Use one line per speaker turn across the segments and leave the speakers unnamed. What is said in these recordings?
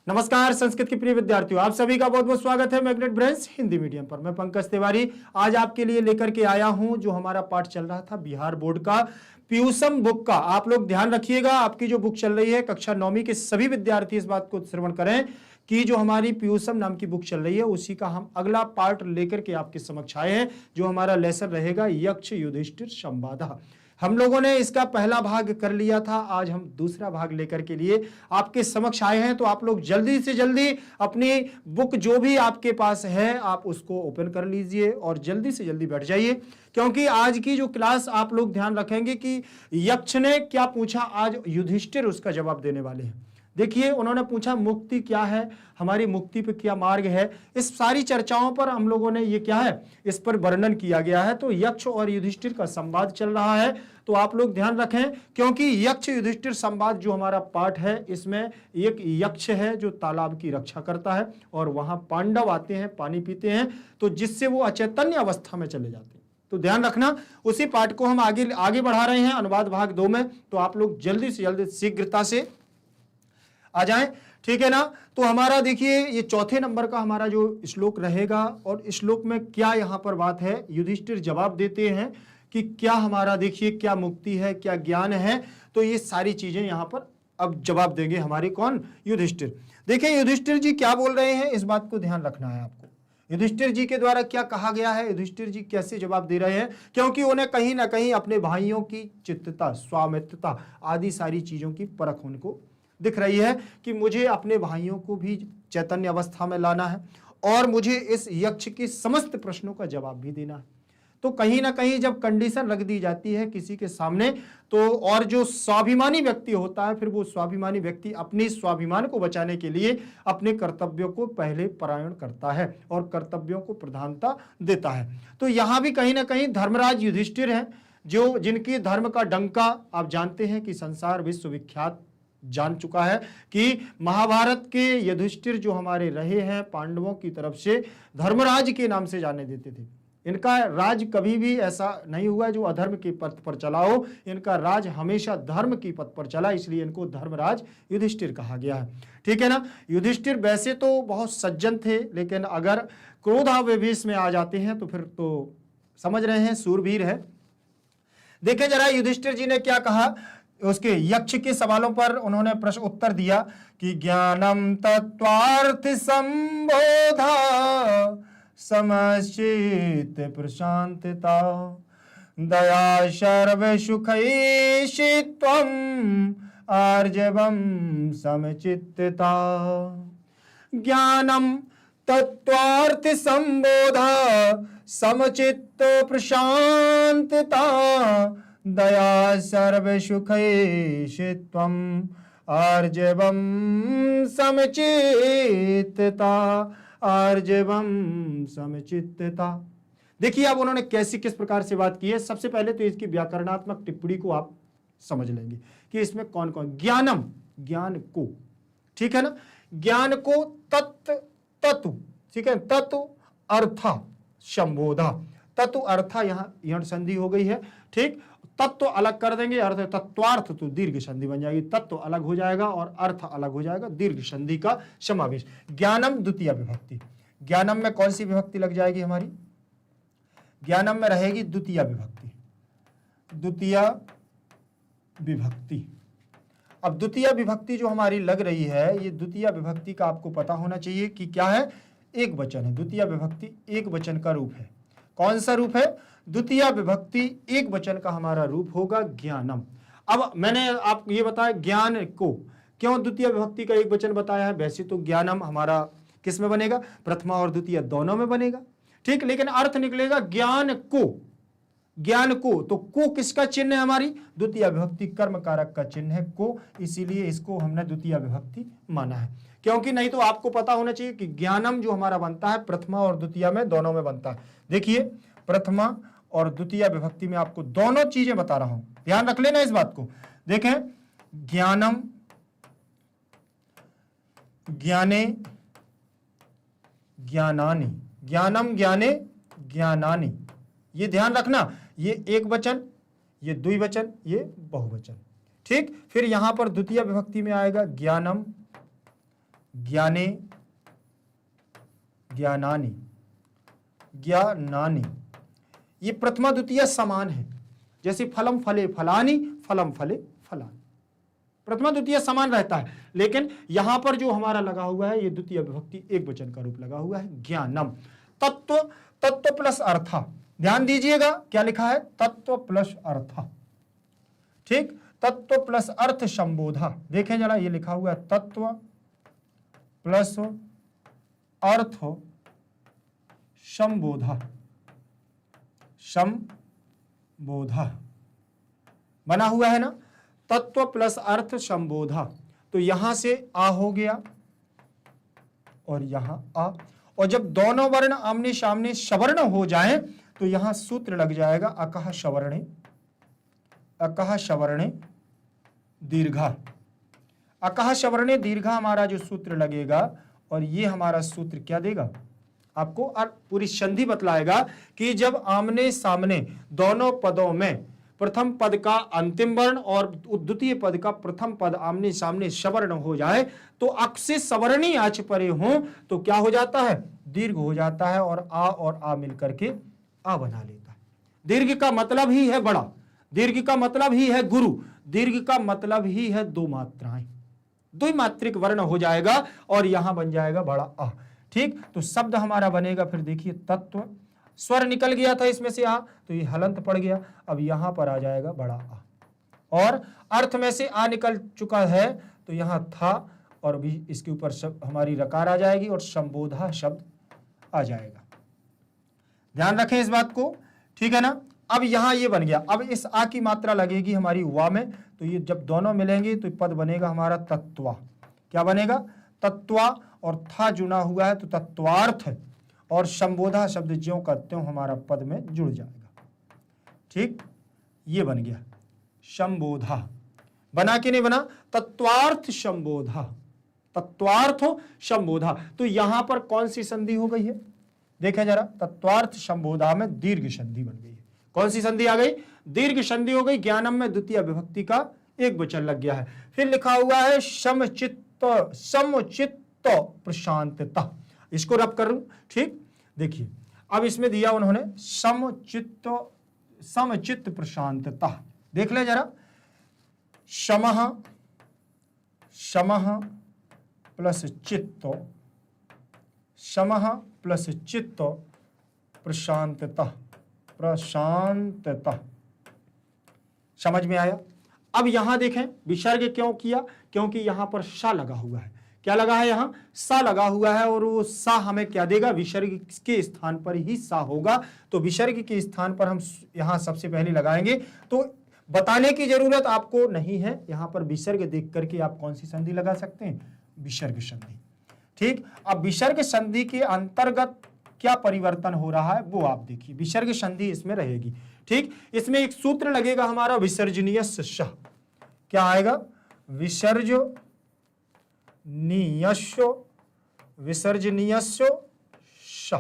नमस्कार संस्कृत के प्रिय विद्यार्थियों, आप सभी का बहुत बहुत स्वागत है मैग्नेट ब्रेन्स हिंदी मीडियम पर। मैं पंकज तिवारी आज आपके लिए लेकर के आया हूं जो हमारा पाठ चल रहा था बिहार बोर्ड का पीयूषम बुक का। आप लोग ध्यान रखिएगा, आपकी जो बुक चल रही है कक्षा 9वीं के सभी विद्यार्थी इस बात को श्रवण करें कि जो हमारी पीयूषम नाम की बुक चल रही है उसी का हम अगला पार्ट लेकर के आपके समक्ष आए हैं। जो हमारा लेसन रहेगा यक्ष युधिष्ठिर संवाद। हम लोगों ने इसका पहला भाग कर लिया था, आज हम दूसरा भाग लेकर के लिए आपके समक्ष आए हैं। तो आप लोग जल्दी से जल्दी अपनी बुक जो भी आपके पास है आप उसको ओपन कर लीजिए और जल्दी से जल्दी बैठ जाइए, क्योंकि आज की जो क्लास आप लोग ध्यान रखेंगे कि यक्ष ने क्या पूछा, आज युधिष्ठिर उसका जवाब देने वाले हैं। देखिए, उन्होंने पूछा मुक्ति क्या है, हमारी मुक्ति पे क्या मार्ग है। इस सारी चर्चाओं पर हम लोगों ने ये क्या है, इस पर वर्णन किया गया है। तो यक्ष और युधिष्ठिर का संवाद चल रहा है, तो आप लोग ध्यान रखें, क्योंकि यक्ष युधिष्ठिर संवाद जो हमारा पाठ है इसमें एक यक्ष है जो तालाब की रक्षा करता है और वहां पांडव आते हैं, पानी पीते हैं, तो जिससे वो अचैतन्य अवस्था में चले जाते हैं। तो ध्यान रखना, उसी पाठ को हम आगे बढ़ा रहे हैं अनुवाद भाग 2 में। तो आप लोग जल्दी से जल्दी शीघ्रता से आ जाएं, ठीक है ना। तो हमारा देखिए ये चौथे नंबर का हमारा जो श्लोक रहेगा और श्लोक में क्या यहां पर बात है, युधिष्ठिर जवाब देते हैं कि क्या हमारा देखिए क्या मुक्ति है, क्या ज्ञान है। तो ये सारी चीजें यहां पर अब जवाब देंगे हमारे कौन, युधिष्ठिर। देखिए युधिष्ठिर जी क्या बोल रहे हैं, इस बात को ध्यान रखना है आपको। युधिष्ठिर जी के द्वारा क्या कहा गया है, युधिष्ठिर जी कैसे जवाब दे रहे हैं, क्योंकि उन्हें कहीं ना कहीं अपने भाइयों की चित्तता, स्वामित्वता आदि सारी चीजों की परख उनको दिख रही है कि मुझे अपने भाइयों को भी चैतन्य अवस्था में लाना है और मुझे इस यक्ष के समस्त प्रश्नों का जवाब भी देना है। तो कहीं ना कहीं जब कंडीशन रख दी जाती है किसी के सामने, तो और जो स्वाभिमानी व्यक्ति होता है फिर वो स्वाभिमानी व्यक्ति अपने स्वाभिमान को बचाने के लिए अपने कर्तव्यों को पहले परायण करता है और कर्तव्यों को प्रधानता देता है। तो यहां भी कहीं ना कहीं धर्मराज युधिष्ठिर हैं जो जिनकी धर्म का डंका आप जानते हैं कि संसार विश्वविख्यात जान चुका है कि महाभारत के युधिष्ठिर जो हमारे रहे हैं पांडवों की तरफ से धर्मराज के नाम से जाने देते थे। इनका राज कभी भी ऐसा नहीं हुआ जो अधर्म के पथ पर चला हो, इनका राज हमेशा धर्म की पथ पर चला, इसलिए इनको धर्मराज युधिष्ठिर कहा गया है, ठीक है ना। युधिष्ठिर वैसे तो बहुत सज्जन थे, लेकिन अगर क्रोधावेश में आ जाते हैं तो फिर तो समझ रहे हैं सूरवीर है। देखें जरा युधिष्ठिर जी ने क्या कहा, उसके यक्ष के सवालों पर उन्होंने प्रश्न उत्तर दिया कि ज्ञानम तत्वार्थ संबोधा समचित प्रशांतता दया सर्व सुखैषित्वम आर्जवम समचित्तता। ज्ञानम तत्वार्थ संबोधा समचित्त प्रशांतता दया सर्व सुखैषित्वम आर्जवम समचित्तता, आर्जवम समचित्तता। देखिए अब उन्होंने कैसी किस प्रकार से बात की है। सबसे पहले तो इसकी व्याकरणात्मक टिप्पणी को आप समझ लेंगे कि इसमें कौन कौन, ज्ञानम ज्ञान को, ठीक है ना, ज्ञान को तत्व, ठीक है, तत्व अर्थ संबोधा, तत्व अर्थ यहाँ यण संधि हो गई है, ठीक। तत्व अलग कर देंगे, अर्थ तत्वार्थ तो दीर्घ संधि बन जाएगी, तत्व अलग हो जाएगा और अर्थ अलग हो जाएगा, दीर्घ संधि का समावेश। ज्ञानम द्वितीय विभक्ति, ज्ञानम में कौन सी विभक्ति लग जाएगी हमारी, ज्ञानम में रहेगी द्वितीय विभक्ति, द्वितीय विभक्ति। अब द्वितीय विभक्ति जो हमारी लग रही है, ये द्वितीय विभक्ति का आपको पता होना चाहिए कि क्या है, एक वचन है। द्वितीय विभक्ति एक वचन का रूप है। कौन सा रूप है, द्वितीय विभक्ति एक वचन का हमारा रूप होगा ज्ञानम। अब मैंने आपको ये बताया ज्ञान को क्यों द्वितीय विभक्ति का एक वचन बताया है। वैसे तो ज्ञानम हमारा किस में बनेगा, प्रथमा और द्वितीय दोनों में बनेगा, ठीक, लेकिन अर्थ निकलेगा ज्ञान को, ज्ञान को। तो को किसका चिन्ह है, हमारी द्वितीय विभक्ति कर्म कारक का चिन्ह है को, इसीलिए इसको हमने द्वितीय विभक्ति माना है। क्योंकि नहीं तो आपको पता होना चाहिए कि ज्ञानम जो हमारा बनता है प्रथमा और द्वितीय में दोनों में बनता है। देखिए प्रथमा और द्वितीय विभक्ति में आपको दोनों चीजें बता रहा हूं, ध्यान रख लेना इस बात को। देखें ज्ञानम, ज्ञाने, ज्ञानानि, ज्ञानम ज्ञाने ज्ञानानि, ये ध्यान रखना, ये एक वचन, ये द्विवचन, ये बहुवचन, ठीक। फिर यहां पर द्वितीय विभक्ति में आएगा ज्ञानम ज्ञाने, ज्ञानानि, ज्ञानानि। ये प्रथमा द्वितीय समान है, जैसे फलम फले फलानि, फलम फले फलानि। प्रथमा द्वितीय समान रहता है, लेकिन यहां पर जो हमारा लगा हुआ है ये द्वितीय विभक्ति एक वचन का रूप लगा हुआ है, ज्ञानम। तत्व, तत्व प्लस अर्थ, ध्यान दीजिएगा क्या लिखा है, तत्व प्लस अर्थ। ठीक, तत्व प्लस अर्थ संबोधा। देखें जरा, ये लिखा हुआ है तत्व प्लस अर्थ संबोधा, संबोधा बना हुआ है ना, तत्व प्लस अर्थ संबोधा। तो यहां से आ हो गया और यहां आ, और जब दोनों वर्ण आमने सामने सवर्ण हो जाएं तो यहां सूत्र लग जाएगा अकह सवर्णे, अकह सवर्णे दीर्घा। अकह सवर्णे दीर्घा हमारा जो सूत्र लगेगा, और ये हमारा सूत्र क्या देगा आपको, और पूरी संधि बतलाएगा कि जब आमने सामने दोनों पदों में प्रथम पद का अंतिम वर्ण और द्वितीय पद का प्रथम पद आमने सामने सवर्ण हो जाए तो अक से सवर्णी आच परे हो तो क्या हो जाता है, दीर्घ हो जाता है, और आ मिलकर के आ बना लेता है। दीर्घ का मतलब ही है बड़ा, दीर्घ का मतलब ही है गुरु, दीर्घ का मतलब ही है दो मात्राएं, द्विमात्रिक वर्ण हो जाएगा और यहां बन जाएगा बड़ा आ। ठीक, तो शब्द हमारा बनेगा, फिर देखिए तत्व, स्वर निकल गया था इसमें से आ, तो ये हलंत पड़ गया, अब यहां पर आ जाएगा बड़ा आ, और अर्थ में से आ निकल चुका है तो यहां था, और भी इसके ऊपर हमारी रकार आ जाएगी और संबोधा शब्द आ जाएगा। ध्यान रखें इस बात को, ठीक है ना। अब यहां ये बन गया, अब इस आ की मात्रा लगेगी हमारी वा में, तो ये जब दोनों मिलेंगे तो पद बनेगा हमारा तत्वा। क्या बनेगा, तत्वा, और था जुड़ा हुआ है तो तत्वार्थ, और संबोधा शब्द ज्यों का त्यों हमारा पद में जुड़ जाएगा। ठीक, ये बन गया संबोधा। बना कि नहीं बना, तत्वार्थ संबोधा, तत्वार्थ संबोधा। तो यहां पर कौन सी संधि हो गई है, देखें जरा, तत्वार्थ संबोधा में दीर्घ संधि बन गई है। कौन सी संधि आ गई, दीर्घ संधि हो गई। ज्ञानम में द्वितीय विभक्ति का एक वचन लग गया है। फिर लिखा हुआ है समचित्त, समचित्त प्रशांतता, इसको रब करूं। ठीक, देखिए अब इसमें दिया उन्होंने समचित्त, समचित्त प्रशांतता, देख ले जरा, समः, समः प्लस चित्त, समः प्लस चित्त प्रशांतता, प्रशांतता। समझ में आया। अब यहां देखें विसर्ग क्यों किया, क्योंकि यहां पर सा लगा हुआ है। क्या लगा है, यहां सा लगा हुआ है, और वो सा हमें क्या देगा, विसर्ग के स्थान पर ही सा होगा। तो विसर्ग के स्थान पर हम यहां सबसे पहले लगाएंगे, तो बताने की जरूरत आपको नहीं है, यहां पर विसर्ग देख करके आप कौन सी संधि लगा सकते हैं, विसर्ग संधि। ठीक, अब विसर्ग संधि के अंतर्गत क्या परिवर्तन हो रहा है वो आप देखिए, विसर्ग संधि इसमें रहेगी। ठीक, इसमें एक सूत्र लगेगा हमारा विसर्जनीय श, क्या आएगा, विसर्जनीय, विसर्जनीय श,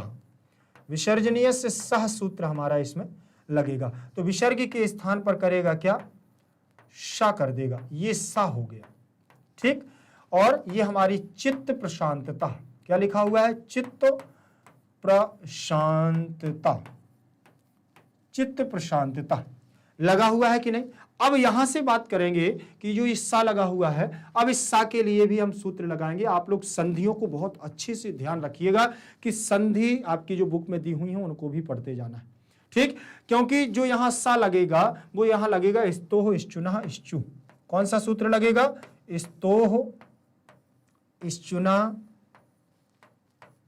विसर्जनीय से सह सूत्र हमारा इसमें लगेगा। तो विसर्ग के स्थान पर करेगा क्या, श कर देगा, ये सा हो गया। ठीक, और ये हमारी चित्त प्रशांतता, क्या लिखा हुआ है, चित्त प्रशांतता, चित्त प्रशांतता लगा हुआ है कि नहीं। अब यहां से बात करेंगे कि जो इस सा लगा हुआ है, अब इस सा के लिए भी हम सूत्र लगाएंगे। आप लोग संधियों को बहुत अच्छे से ध्यान रखिएगा कि संधि आपकी जो बुक में दी हुई है उनको भी पढ़ते जाना है। ठीक, क्योंकि जो यहां सा लगेगा वो यहां लगेगा स्तोह, इश्चुना, इश्चु। कौन सा सूत्र लगेगा, स्तोह, इश्चुना,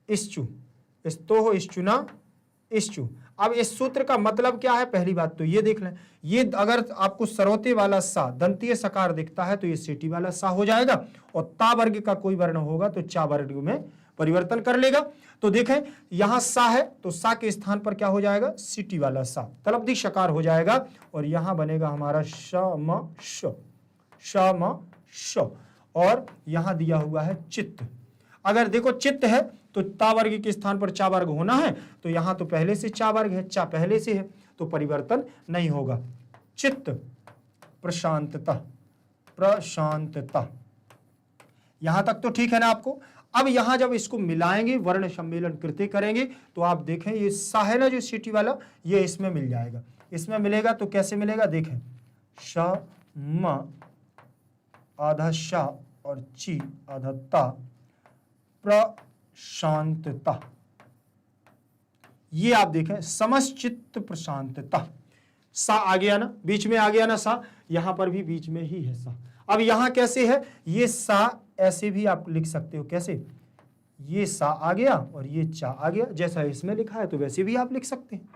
इश्चु, स्तोह, इश्चुना, इश्चु। अब इस सूत्र का मतलब क्या है, पहली बात तो ये देख लें, ये अगर आपको सरोते वाला सा दंतीय सकार दिखता है तो ये सीटी वाला सा हो जाएगा, और ता वर्ग का कोई वर्ण होगा तो चा वर्ग में परिवर्तन कर लेगा। तो देखें यहां सा है तो सा के स्थान पर क्या हो जाएगा, सीटी वाला सा, तलब्दी शकार हो जाएगा, और यहां बनेगा हमारा शम श, शम श, और यहां दिया हुआ है चित्त। अगर देखो चित्त है तो ता वर्ग के स्थान पर चा वर्ग होना है, तो यहां तो पहले से चा वर्ग है, चा पहले से है, तो परिवर्तन नहीं होगा। चित्त प्रशांतता, प्रशांतता, यहां तक तो ठीक है ना आपको। अब यहां जब इसको मिलाएंगे, वर्ण सम्मेलन कृत्य करेंगे, तो आप देखें ये सा है ना जो सिटी वाला, ये इसमें मिल जाएगा। इसमें मिलेगा तो कैसे मिलेगा, देखें श म आधा शा और ची आधा ता, प्रशांतता। ये आप देखें समश्चित्त प्रशांतता। सा आ गया ना, बीच में आ गया ना सा, यहां पर भी बीच में ही है सा। अब यहां कैसे है, ये सा ऐसे भी आप लिख सकते हो, कैसे, ये सा आ गया और ये चा आ गया, जैसा इसमें लिखा है तो वैसे भी आप लिख सकते हैं।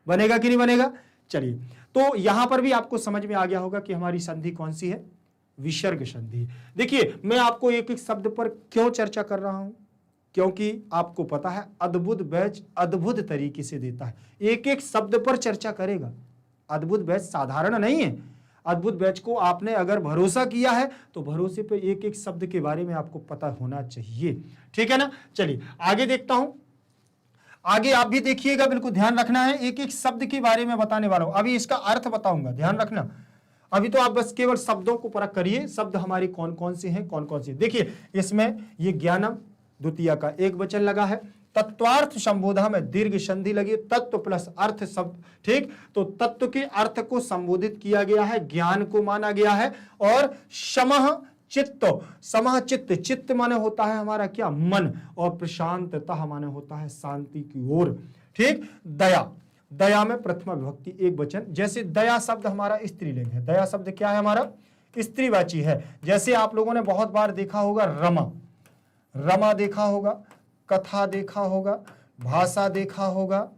बनेगा कि नहीं बनेगा। चलिए, तो यहां पर भी आपको समझ में आ गया होगा कि हमारी संधि कौन सी है, विसर्ग संधि। देखिए मैं आपको एक एक शब्द पर क्यों चर्चा कर रहा हूं, क्योंकि आपको पता है अद्भुत बैच अद्भुत तरीके से देता है, एक एक शब्द पर चर्चा करेगा। अद्भुत बैच साधारण नहीं है। अद्भुत बैच को आपने अगर भरोसा किया है तो भरोसे पे एक एक शब्द के बारे में आपको पता होना चाहिए, ठीक है ना। चलिए आगे देखता हूं, आगे आप भी देखिएगा, बिल्कुल ध्यान रखना है, एक एक शब्द के बारे में बताने वाला हूं। अभी इसका अर्थ बताऊंगा, ध्यान रखना। अभी तो आप बस केवल शब्दों को परख करिए, शब्द हमारे कौन कौन से हैं, कौन कौन से। देखिए इसमें ये ज्ञानम द्वितीय का एक वचन लगा है, तत्वार्थ संबोधा में दीर्घ संधि लगी, तत्व प्लस अर्थ शब्द, ठीक। तो तत्व के अर्थ को संबोधित किया गया है, ज्ञान को माना गया है। और समः चित्त, समः चित्त, चित्त माने होता है हमारा क्या, मन, और प्रशांतता माने होता है शांति की ओर, ठीक। दया, दया में प्रथमा विभक्ति एक वचन, जैसे दया शब्द हमारा स्त्रीलिंग है, दया शब्द क्या है हमारा, स्त्रीवाची है। जैसे आप लोगों ने बहुत बार देखा होगा रमा, रमा देखा होगा, कथा देखा होगा, भाषा देखा होगा,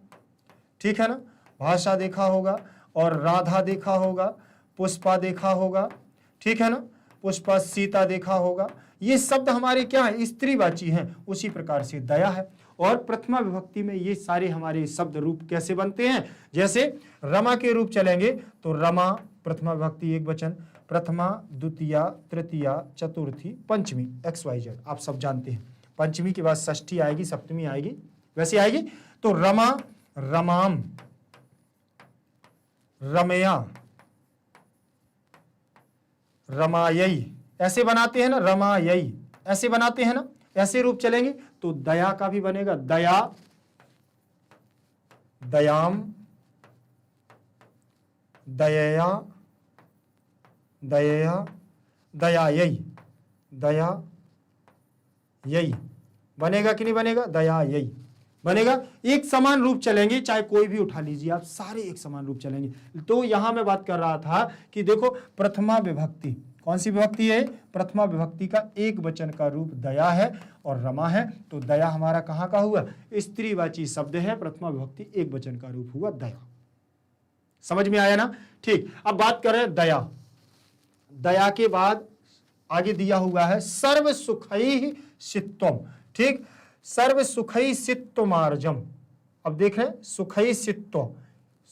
ठीक है ना, भाषा देखा होगा, और राधा देखा होगा, पुष्पा देखा होगा, ठीक है ना, पुष्पा सीता देखा होगा। ये शब्द हमारे क्या है, स्त्रीवाची हैं। उसी प्रकार से दया है। और प्रथमा विभक्ति में ये सारे हमारे शब्द रूप कैसे बनते हैं, जैसे रमा के रूप चलेंगे तो रमा प्रथमा विभक्ति एक वचन, प्रथमा द्वितीया तृतीया चतुर्थी पंचमी XYZ आप सब जानते हैं। पंचमी के बाद षष्ठी आएगी, सप्तमी आएगी, वैसे आएगी। तो रमा, रमाम, रमया, रमायई, ऐसे बनाते हैं ना, रमायई ऐसे बनाते हैं ना, ऐसे रूप चलेंगे। तो दया का भी बनेगा दया, दयाम, दयया, दयया, दयायई, दया यही बनेगा कि नहीं बनेगा, दया यही बनेगा। एक समान रूप चलेंगे, चाहे कोई भी उठा लीजिए आप, सारे एक समान रूप चलेंगे। तो यहां मैं बात कर रहा था कि देखो प्रथमा विभक्ति, कौन सी विभक्ति है, प्रथमा विभक्ति का एक वचन का रूप दया है और रमा है। तो दया हमारा कहां का हुआ, स्त्रीवाची शब्द है, प्रथमा विभक्ति एक वचन का रूप हुआ दया। समझ में आया ना, ठीक। अब बात करें दया, दया के बाद आगे दिया हुआ है सर्व सुखई सित्वम, ठीक, सर्व सुखई सित्वमार्जम। अब देख रहे हैं सुखई सित्व,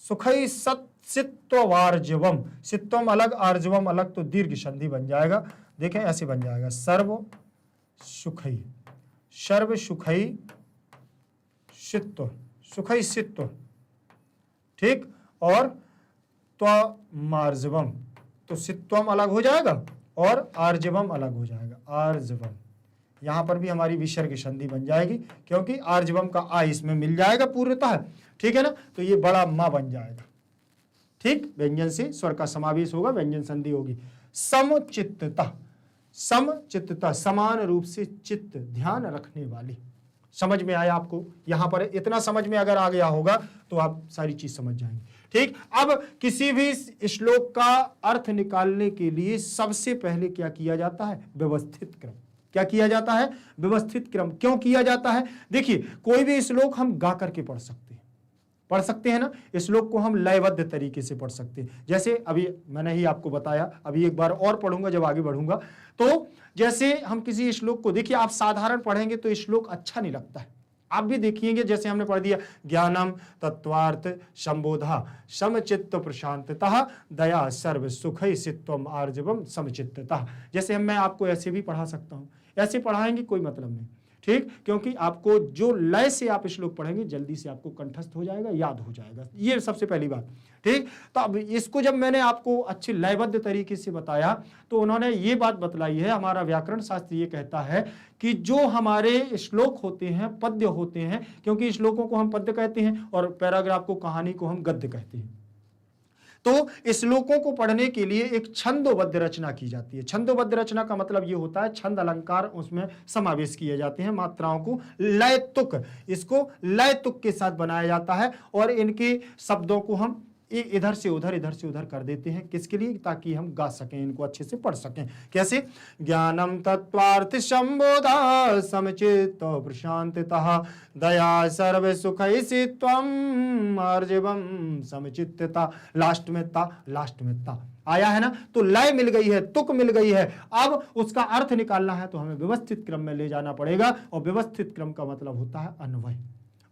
सुखई सित्वार्जवम, सित्वम अलग आर्जवम अलग, तो दीर्घ संधि बन जाएगा। देखें ऐसे बन जाएगा सर्व सुखई, सर्व सुखई सित्व, सुखई सित्व, ठीक। और त्वमार्जवम, तो सित्वम अलग हो जाएगा और आर्जवम अलग हो जाएगा, आर्जवम। यहां पर भी हमारी विसर्ग संधि बन जाएगी, क्योंकि आर्जवम का आ इसमें मिल जाएगा पूर्णतः, ठीक है ना। तो ये बड़ा मा बन जाएगा, ठीक। व्यंजन से स्वर का समावेश होगा, व्यंजन संधि होगी। समचित्तता, समचित्तता समान रूप से चित्त, ध्यान रखने वाली। समझ में आया आपको, यहां पर इतना समझ में अगर आ गया होगा तो आप सारी चीज समझ जाएंगे, ठीक। अब किसी भी श्लोक का अर्थ निकालने के लिए सबसे पहले क्या किया जाता है, व्यवस्थित क्रम। क्या किया जाता है, व्यवस्थित क्रम। क्यों किया जाता है, देखिए कोई भी श्लोक हम गा करके पढ़ सकते हैं ना, श्लोक को हम लयबद्ध तरीके से पढ़ सकते हैं। जैसे अभी मैंने ही आपको बताया, अभी एक बार और पढ़ूंगा जब आगे बढ़ूंगा। तो जैसे हम किसी श्लोक को, देखिए आप साधारण पढ़ेंगे तो श्लोक अच्छा नहीं लगता है। आप भी देखिएंगे, जैसे हमने पढ़ दिया ज्ञानम तत्वार्थ संबोधा समचित्त प्रशांतता दया सर्व सुखई सित्वम आर्जवम समचित्तता। जैसे मैं आपको ऐसे भी पढ़ा सकता हूं, ऐसे पढ़ाएंगे कोई मतलब नहीं, ठीक, क्योंकि आपको जो लय से आप श्लोक पढ़ेंगे जल्दी से आपको कंठस्थ हो जाएगा, याद हो जाएगा, ये सबसे पहली बात। ठीक, तो अब इसको जब मैंने आपको अच्छी लयबद्ध तरीके से बताया तो उन्होंने ये बात बतलाई है, हमारा व्याकरण शास्त्र ये कहता है कि जो हमारे श्लोक होते हैं पद्य होते हैं, क्योंकि श्लोकों को हम पद्य कहते हैं और पैराग्राफ को, कहानी को हम गद्य कहते हैं, तो श्लोकों को पढ़ने के लिए एक छंदोबद्ध रचना की जाती है। छंदोबद्ध रचना का मतलब ये होता है छंद अलंकार उसमें समावेश किए जाते हैं, मात्राओं को लय तुक, इसको लय तुक के साथ बनाया जाता है और इनके शब्दों को हम इधर से उधर कर देते हैं, किसके लिए, ताकि हम गा सकें, इनको अच्छे से पढ़ सकें। कैसे, ज्ञानम तत्वार्थ संबोधा समचित्त प्रशांततः दया सर्व सुखैषि त्वं आर्जवम समचित्तता। लास्ट में ता आया है ना, तो लय मिल गई है, तुक मिल गई है। अब उसका अर्थ निकालना है तो हमें व्यवस्थित क्रम में ले जाना पड़ेगा, और व्यवस्थित क्रम का मतलब होता है अन्वय।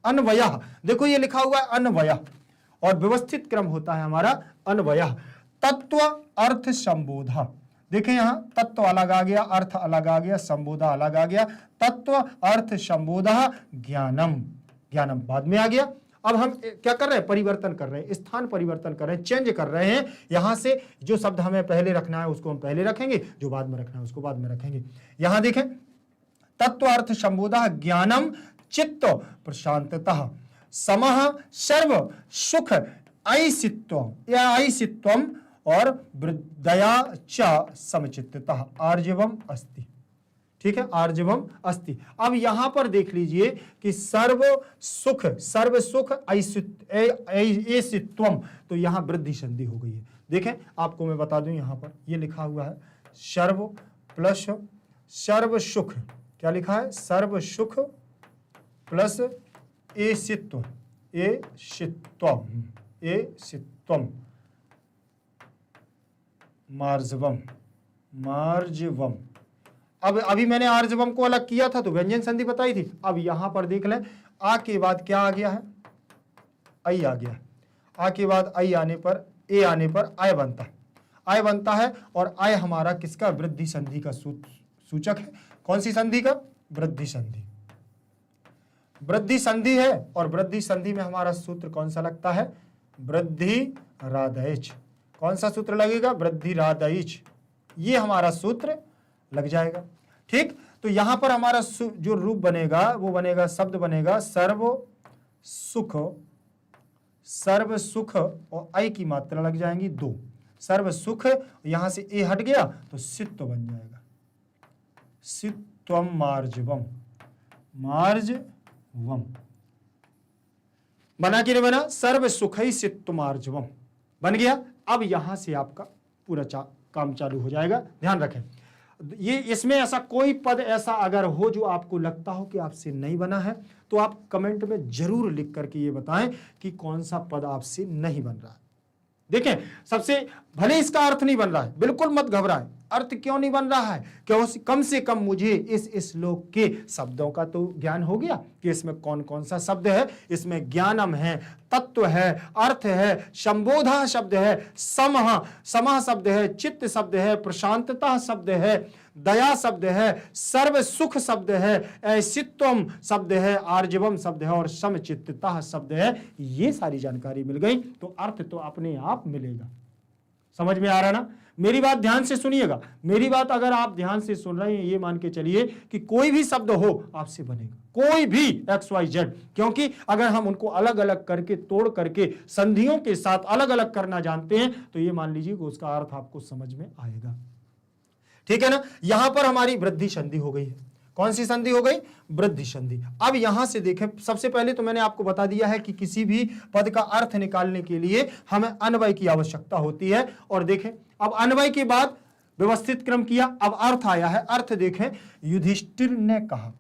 अन्वयः, देखो ये लिखा हुआ है अन्वयः, और व्यवस्थित क्रम होता है हमारा अन्वयः। तत्व अर्थ संबोधा, देखें यहां तत्व अलग आ गया, अर्थ अलग आ गया, संबोधा अलग आ गया। तत्व अर्थ संबोधा ज्ञानम, ज्ञानम बाद में आ गया। अब हम क्या कर रहे हैं, परिवर्तन कर रहे हैं, स्थान परिवर्तन कर रहे हैं, चेंज कर रहे हैं। यहां से जो शब्द हमें पहले रखना है उसको हम पहले रखेंगे, जो बाद में रखना है उसको बाद में रखेंगे। यहां देखें, तत्व अर्थ संबोधा ज्ञानम चित्त प्रशांततः समः सर्व सुख ऐसित्वम या ऐसित्वम और दया च समचित्ततः आर्जवम अस्ति। ठीक है, आर्जवम अस्ति। अब यहां पर देख लीजिए कि सर्व सुख ऐसित्वम, तो यहां वृद्धि संधि हो गई है। देखें आपको मैं बता दूं, यहां पर ये लिखा हुआ है सर्व प्लस सर्व सुख, क्या लिखा है, सर्व सुख प्लस एसित्व, एसित्वम मार्जवम, मार्जवम। अब अभी मैंने आर्जवम को अलग किया था तो व्यंजन संधि बताई थी। अब यहां पर देख लें, आ के बाद क्या आ गया है, आई आ गया। आ के बाद आई आने पर, ए आने पर आय बनता है, आय बनता है, और आय हमारा किसका, वृद्धि संधि का सूचक है। कौन सी संधि का, वृद्धि संधि, वृद्धि संधि है। और वृद्धि संधि में हमारा सूत्र कौन सा लगता है, वृद्धि राधैच। कौन सा सूत्र लगेगा, वृद्धि राधैच, ये हमारा सूत्र लग जाएगा। ठीक, तो यहां पर हमारा जो रूप बनेगा वो बनेगा, शब्द बनेगा सर्व सुख, सर्व सुख, और आई की मात्रा लग जाएंगी 2, सर्व सुख, यहां से ए हट गया तो सित्व बन जाएगा, सित्वम मार्जवम, मार्जवम बना कि नहीं बना, सर्व सुखई सित्वमार्जवम बन गया। अब यहां से आपका पूरा काम चालू हो जाएगा। ध्यान रखें, ये इसमें ऐसा कोई पद ऐसा अगर हो जो आपको लगता हो कि आपसे नहीं बना है तो आप कमेंट में जरूर लिख करके ये बताएं कि कौन सा पद आपसे नहीं बन रहा है। देखें, सबसे भले इसका अर्थ नहीं बन रहा है, बिल्कुल मत घबराएं, अर्थ क्यों नहीं बन रहा है, क्यों, कम से कम मुझे इस श्लोक के शब्दों का तो ज्ञान हो गया कि इसमें कौन कौन सा शब्द है। इसमें ज्ञानम है, तत्व है, अर्थ है, संबोधा शब्द है, समः शब्द है, चित्त शब्द है, प्रशांतता शब्द है, दया शब्द है, सर्व सुख शब्द है, ऐसित्वम शब्द है, आर्जवम शब्द है और समचित्तता शब्द है। ये सारी जानकारी मिल गई तो अर्थ तो अपने आप मिलेगा। समझ में आ रहा ना, मेरी बात ध्यान से सुनिएगा। मेरी बात अगर आप ध्यान से सुन रहे हैं, ये मान के चलिए कि कोई भी शब्द हो आपसे बनेगा, कोई भी XYZ, क्योंकि अगर हम उनको अलग अलग करके, तोड़ करके, संधियों के साथ अलग अलग करना जानते हैं तो ये मान लीजिए कि उसका अर्थ आपको समझ में आएगा। ठीक है ना, यहां पर हमारी वृद्धि संधि हो गई है। कौन सी संधि हो गई, वृद्धि संधि। अब यहां से देखें, सबसे पहले तो मैंने आपको बता दिया है कि किसी भी पद का अर्थ निकालने के लिए हमें अन्वय की आवश्यकता होती है। और देखें, अब अन्वय के बाद व्यवस्थित क्रम किया, अब अर्थ आया है। अर्थ देखें, युधिष्ठिर ने कहा,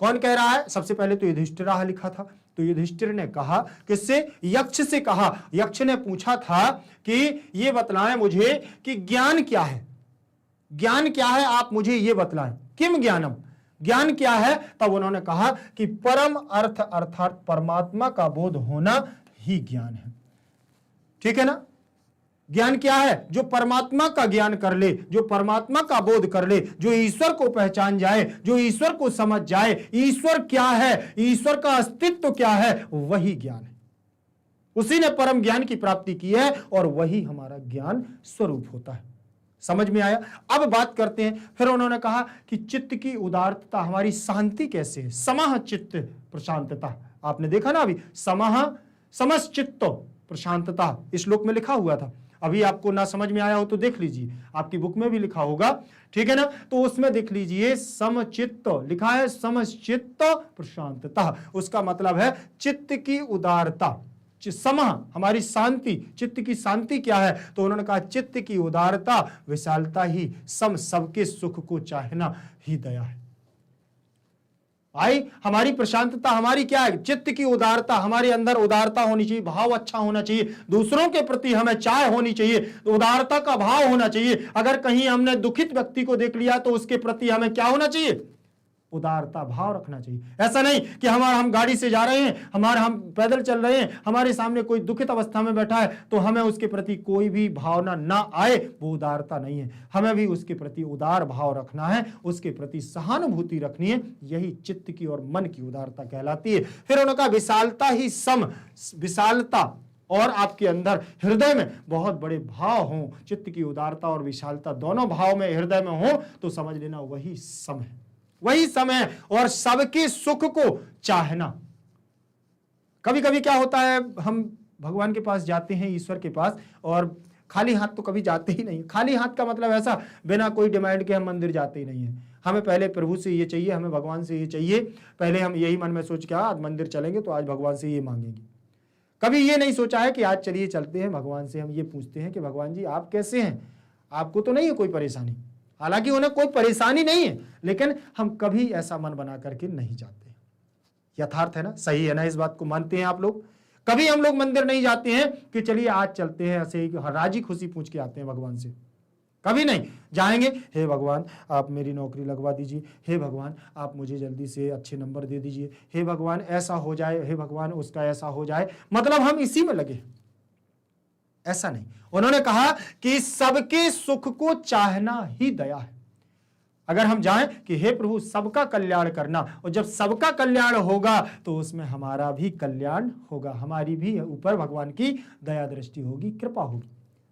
कौन कह रहा है, सबसे पहले तो युधिष्ठिर लिखा था, तो युधिष्ठिर ने कहा, किससे, यक्ष से कहा। यक्ष ने पूछा था कि ये बतलाएं मुझे कि ज्ञान क्या है, ज्ञान क्या है, आप मुझे ये बतलाएं, किम ज्ञानम, ज्ञान क्या है। तब उन्होंने कहा कि परम अर्थ अर्थात परमात्मा का बोध होना ही ज्ञान है। ठीक है ना, ज्ञान क्या है? जो परमात्मा का ज्ञान कर ले, जो परमात्मा का बोध कर ले, जो ईश्वर को पहचान जाए, जो ईश्वर को समझ जाए, ईश्वर क्या है, ईश्वर का अस्तित्व क्या है, वही ज्ञान है। उसी ने परम ज्ञान की प्राप्ति की है और वही हमारा ज्ञान स्वरूप होता है। समझ में आया? अब बात करते हैं। फिर उन्होंने कहा कि चित्त की उदारता, हमारी शांति कैसे है? समाह चित्त प्रशांतता। आपने देखा ना अभी, समाह समश्चित्त प्रशांतता इस श्लोक में लिखा हुआ था। अभी आपको ना समझ में आया हो तो देख लीजिए, आपकी बुक में भी लिखा होगा, ठीक है ना? तो उसमें देख लीजिए, समचित्त लिखा है, समचित्त प्रशांतता। उसका मतलब है चित्त की उदारता, समह हमारी शांति, चित्त की शांति क्या है? तो उन्होंने कहा चित्त की उदारता, विशालता ही सम, सबके सुख को चाहना ही दया है। आई हमारी प्रशांतता, हमारी क्या है? चित्त की उदारता, हमारे अंदर उदारता होनी चाहिए, भाव अच्छा होना चाहिए, दूसरों के प्रति हमें चाह होनी चाहिए, उदारता का भाव होना चाहिए। अगर कहीं हमने दुखित व्यक्ति को देख लिया तो उसके प्रति हमें क्या होना चाहिए? उदारता भाव रखना चाहिए। ऐसा नहीं कि हम गाड़ी से जा रहे हैं, हम पैदल चल रहे हैं, हमारे सामने कोई दुखित अवस्था में बैठा है तो हमें उसके प्रति कोई भी भावना ना आए, वो उदारता नहीं है। हमें भी उसके प्रति उदार भाव रखना है, उसके प्रति सहानुभूति रखनी है। यही चित्त की और मन की उदारता कहलाती है। फिर उन्होंने कहा विशालता ही सम, विशालता और आपके अंदर हृदय में बहुत बड़े भाव हों, चित्त की उदारता और विशालता दोनों भाव में हृदय में हो तो समझ लेना वही सम है, वही समय। और सबके सुख को चाहना। कभी कभी क्या होता है, हम भगवान के पास जाते हैं, ईश्वर के पास, और खाली हाथ तो कभी जाते ही नहीं। खाली हाथ का मतलब ऐसा, बिना कोई डिमांड के हम मंदिर जाते ही नहीं है। हमें पहले प्रभु से ये चाहिए, हमें भगवान से ये चाहिए, पहले हम यही मन में सोच के आज मंदिर चलेंगे तो आज भगवान से ये मांगेंगे। कभी ये नहीं सोचा है कि आज चलिए चलते हैं भगवान से हम ये पूछते हैं कि भगवान जी आप कैसे हैं, आपको तो नहीं है कोई परेशानी। हालांकि उन्हें कोई परेशानी नहीं है, लेकिन हम कभी ऐसा मन बना करके नहीं जाते। यथार्थ है ना, सही है ना, इस बात को मानते हैं आप लोग? कभी हम लोग मंदिर नहीं जाते हैं कि चलिए आज चलते हैं, ऐसे ही राजी खुशी पूछ के आते हैं भगवान से। कभी नहीं जाएंगे, हे भगवान आप मेरी नौकरी लगवा दीजिए, हे भगवान आप मुझे जल्दी से अच्छे नंबर दे दीजिए, हे भगवान ऐसा हो जाए, हे भगवान उसका ऐसा हो जाए। मतलब हम इसी में लगे। ऐसा नहीं, उन्होंने कहा कि सबके सुख को चाहना ही दया है। अगर हम जाएं कि हे प्रभु सबका कल्याण करना, और जब सबका कल्याण होगा तो उसमें हमारा भी कल्याण होगा, हमारी भी ऊपर भगवान की दया दृष्टि होगी, कृपा होगी।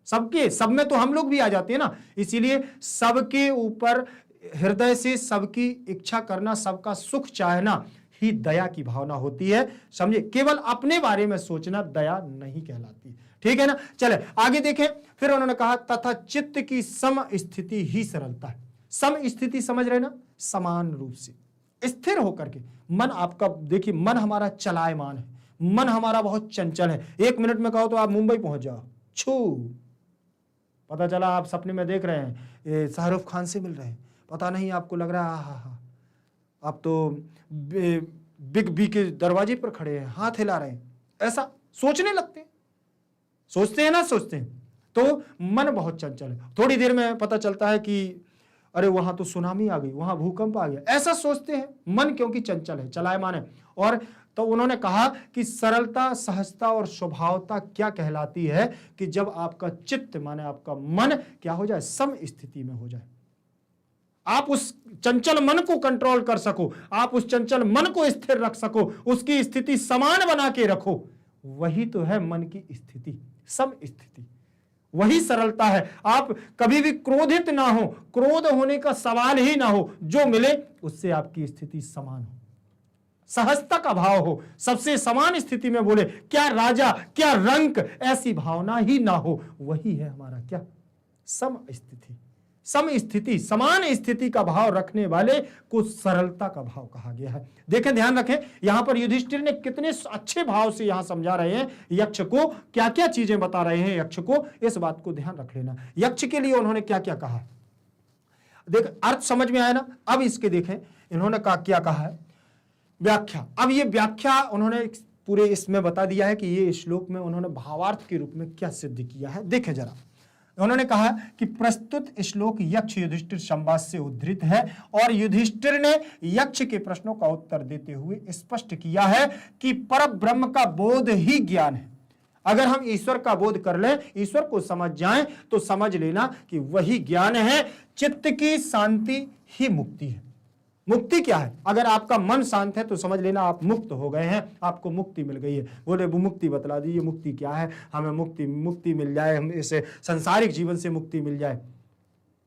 सबके, सब में तो हम लोग भी आ जाते हैं ना। इसीलिए सबके ऊपर हृदय से सबकी इच्छा करना, सबका सुख चाहना ही दया की भावना होती है। समझे? केवल अपने बारे में सोचना दया नहीं कहलाती। ठीक है ना? चले आगे देखें। फिर उन्होंने कहा तथा चित्त की सम स्थिति ही सरलता है। सम स्थिति समझ रहे ना, समान रूप से स्थिर होकर के। मन आपका देखिए, मन हमारा चलायमान है, मन हमारा बहुत चंचल है। 1 मिनट में कहो तो आप मुंबई पहुंच जाओ, छू, पता चला आप सपने में देख रहे हैं शाहरुख खान से मिल रहे हैं, पता नहीं आपको लग रहा है हा आप तो बिग बी के दरवाजे पर खड़े हैं, हाथ हिला रहे हैं, ऐसा सोचने लगते हैं। सोचते हैं ना, सोचते हैं तो मन बहुत चंचल है। थोड़ी देर में पता चलता है कि अरे वहां तो सुनामी आ गई, वहां भूकंप आ गया, ऐसा सोचते हैं। मन क्योंकि चंचल है, चलायमान है। और तो उन्होंने कहा कि सरलता, सहजता और स्वभावता क्या कहलाती है कि जब आपका चित्त माने आपका मन क्या हो जाए, सम स्थिति में हो जाए। आप उस चंचल मन को कंट्रोल कर सको, आप उस चंचल मन को स्थिर रख सको, उसकी स्थिति समान बना के रखो, वही तो है मन की स्थिति, सम स्थिति, वही सरलता है। आप कभी भी क्रोधित ना हो, क्रोध होने का सवाल ही ना हो, जो मिले उससे आपकी स्थिति समान हो, सहजता का भाव हो, सबसे समान स्थिति में बोले, क्या राजा क्या रंक, ऐसी भावना ही ना हो, वही है हमारा क्या, सम स्थिति। सम स्थिति, समान स्थिति का भाव रखने वाले को सरलता का भाव कहा गया है। देखें, ध्यान रखें, यहां पर युधिष्ठिर ने कितने अच्छे भाव से यहां समझा रहे हैं यक्ष को, क्या क्या चीजें बता रहे हैं यक्ष को, इस बात को ध्यान रख लेना। यक्ष के लिए उन्होंने क्या क्या कहा, देख अर्थ समझ में आया ना। अब इसके देखें इन्होंने क्या कहा है, व्याख्या। अब ये व्याख्या उन्होंने पूरे इसमें बता दिया है कि ये श्लोक में उन्होंने भावार्थ के रूप में क्या सिद्ध किया है। देखें जरा, उन्होंने कहा कि प्रस्तुत श्लोक यक्ष युधिष्ठिर संवाद से उद्धृत है और युधिष्ठिर ने यक्ष के प्रश्नों का उत्तर देते हुए स्पष्ट किया है कि परब्रह्म का बोध ही ज्ञान है। अगर हम ईश्वर का बोध कर लें, ईश्वर को समझ जाएं, तो समझ लेना कि वही ज्ञान है। चित्त की शांति ही मुक्ति है। मुक्ति क्या है? अगर आपका मन शांत है तो समझ लेना आप मुक्त हो गए हैं, आपको मुक्ति मिल गई है। बोले वो मुक्ति बतला दीजिए, मुक्ति क्या है? हमें मुक्ति मिल जाए, हम इसे सांसारिक जीवन से मुक्ति मिल जाए,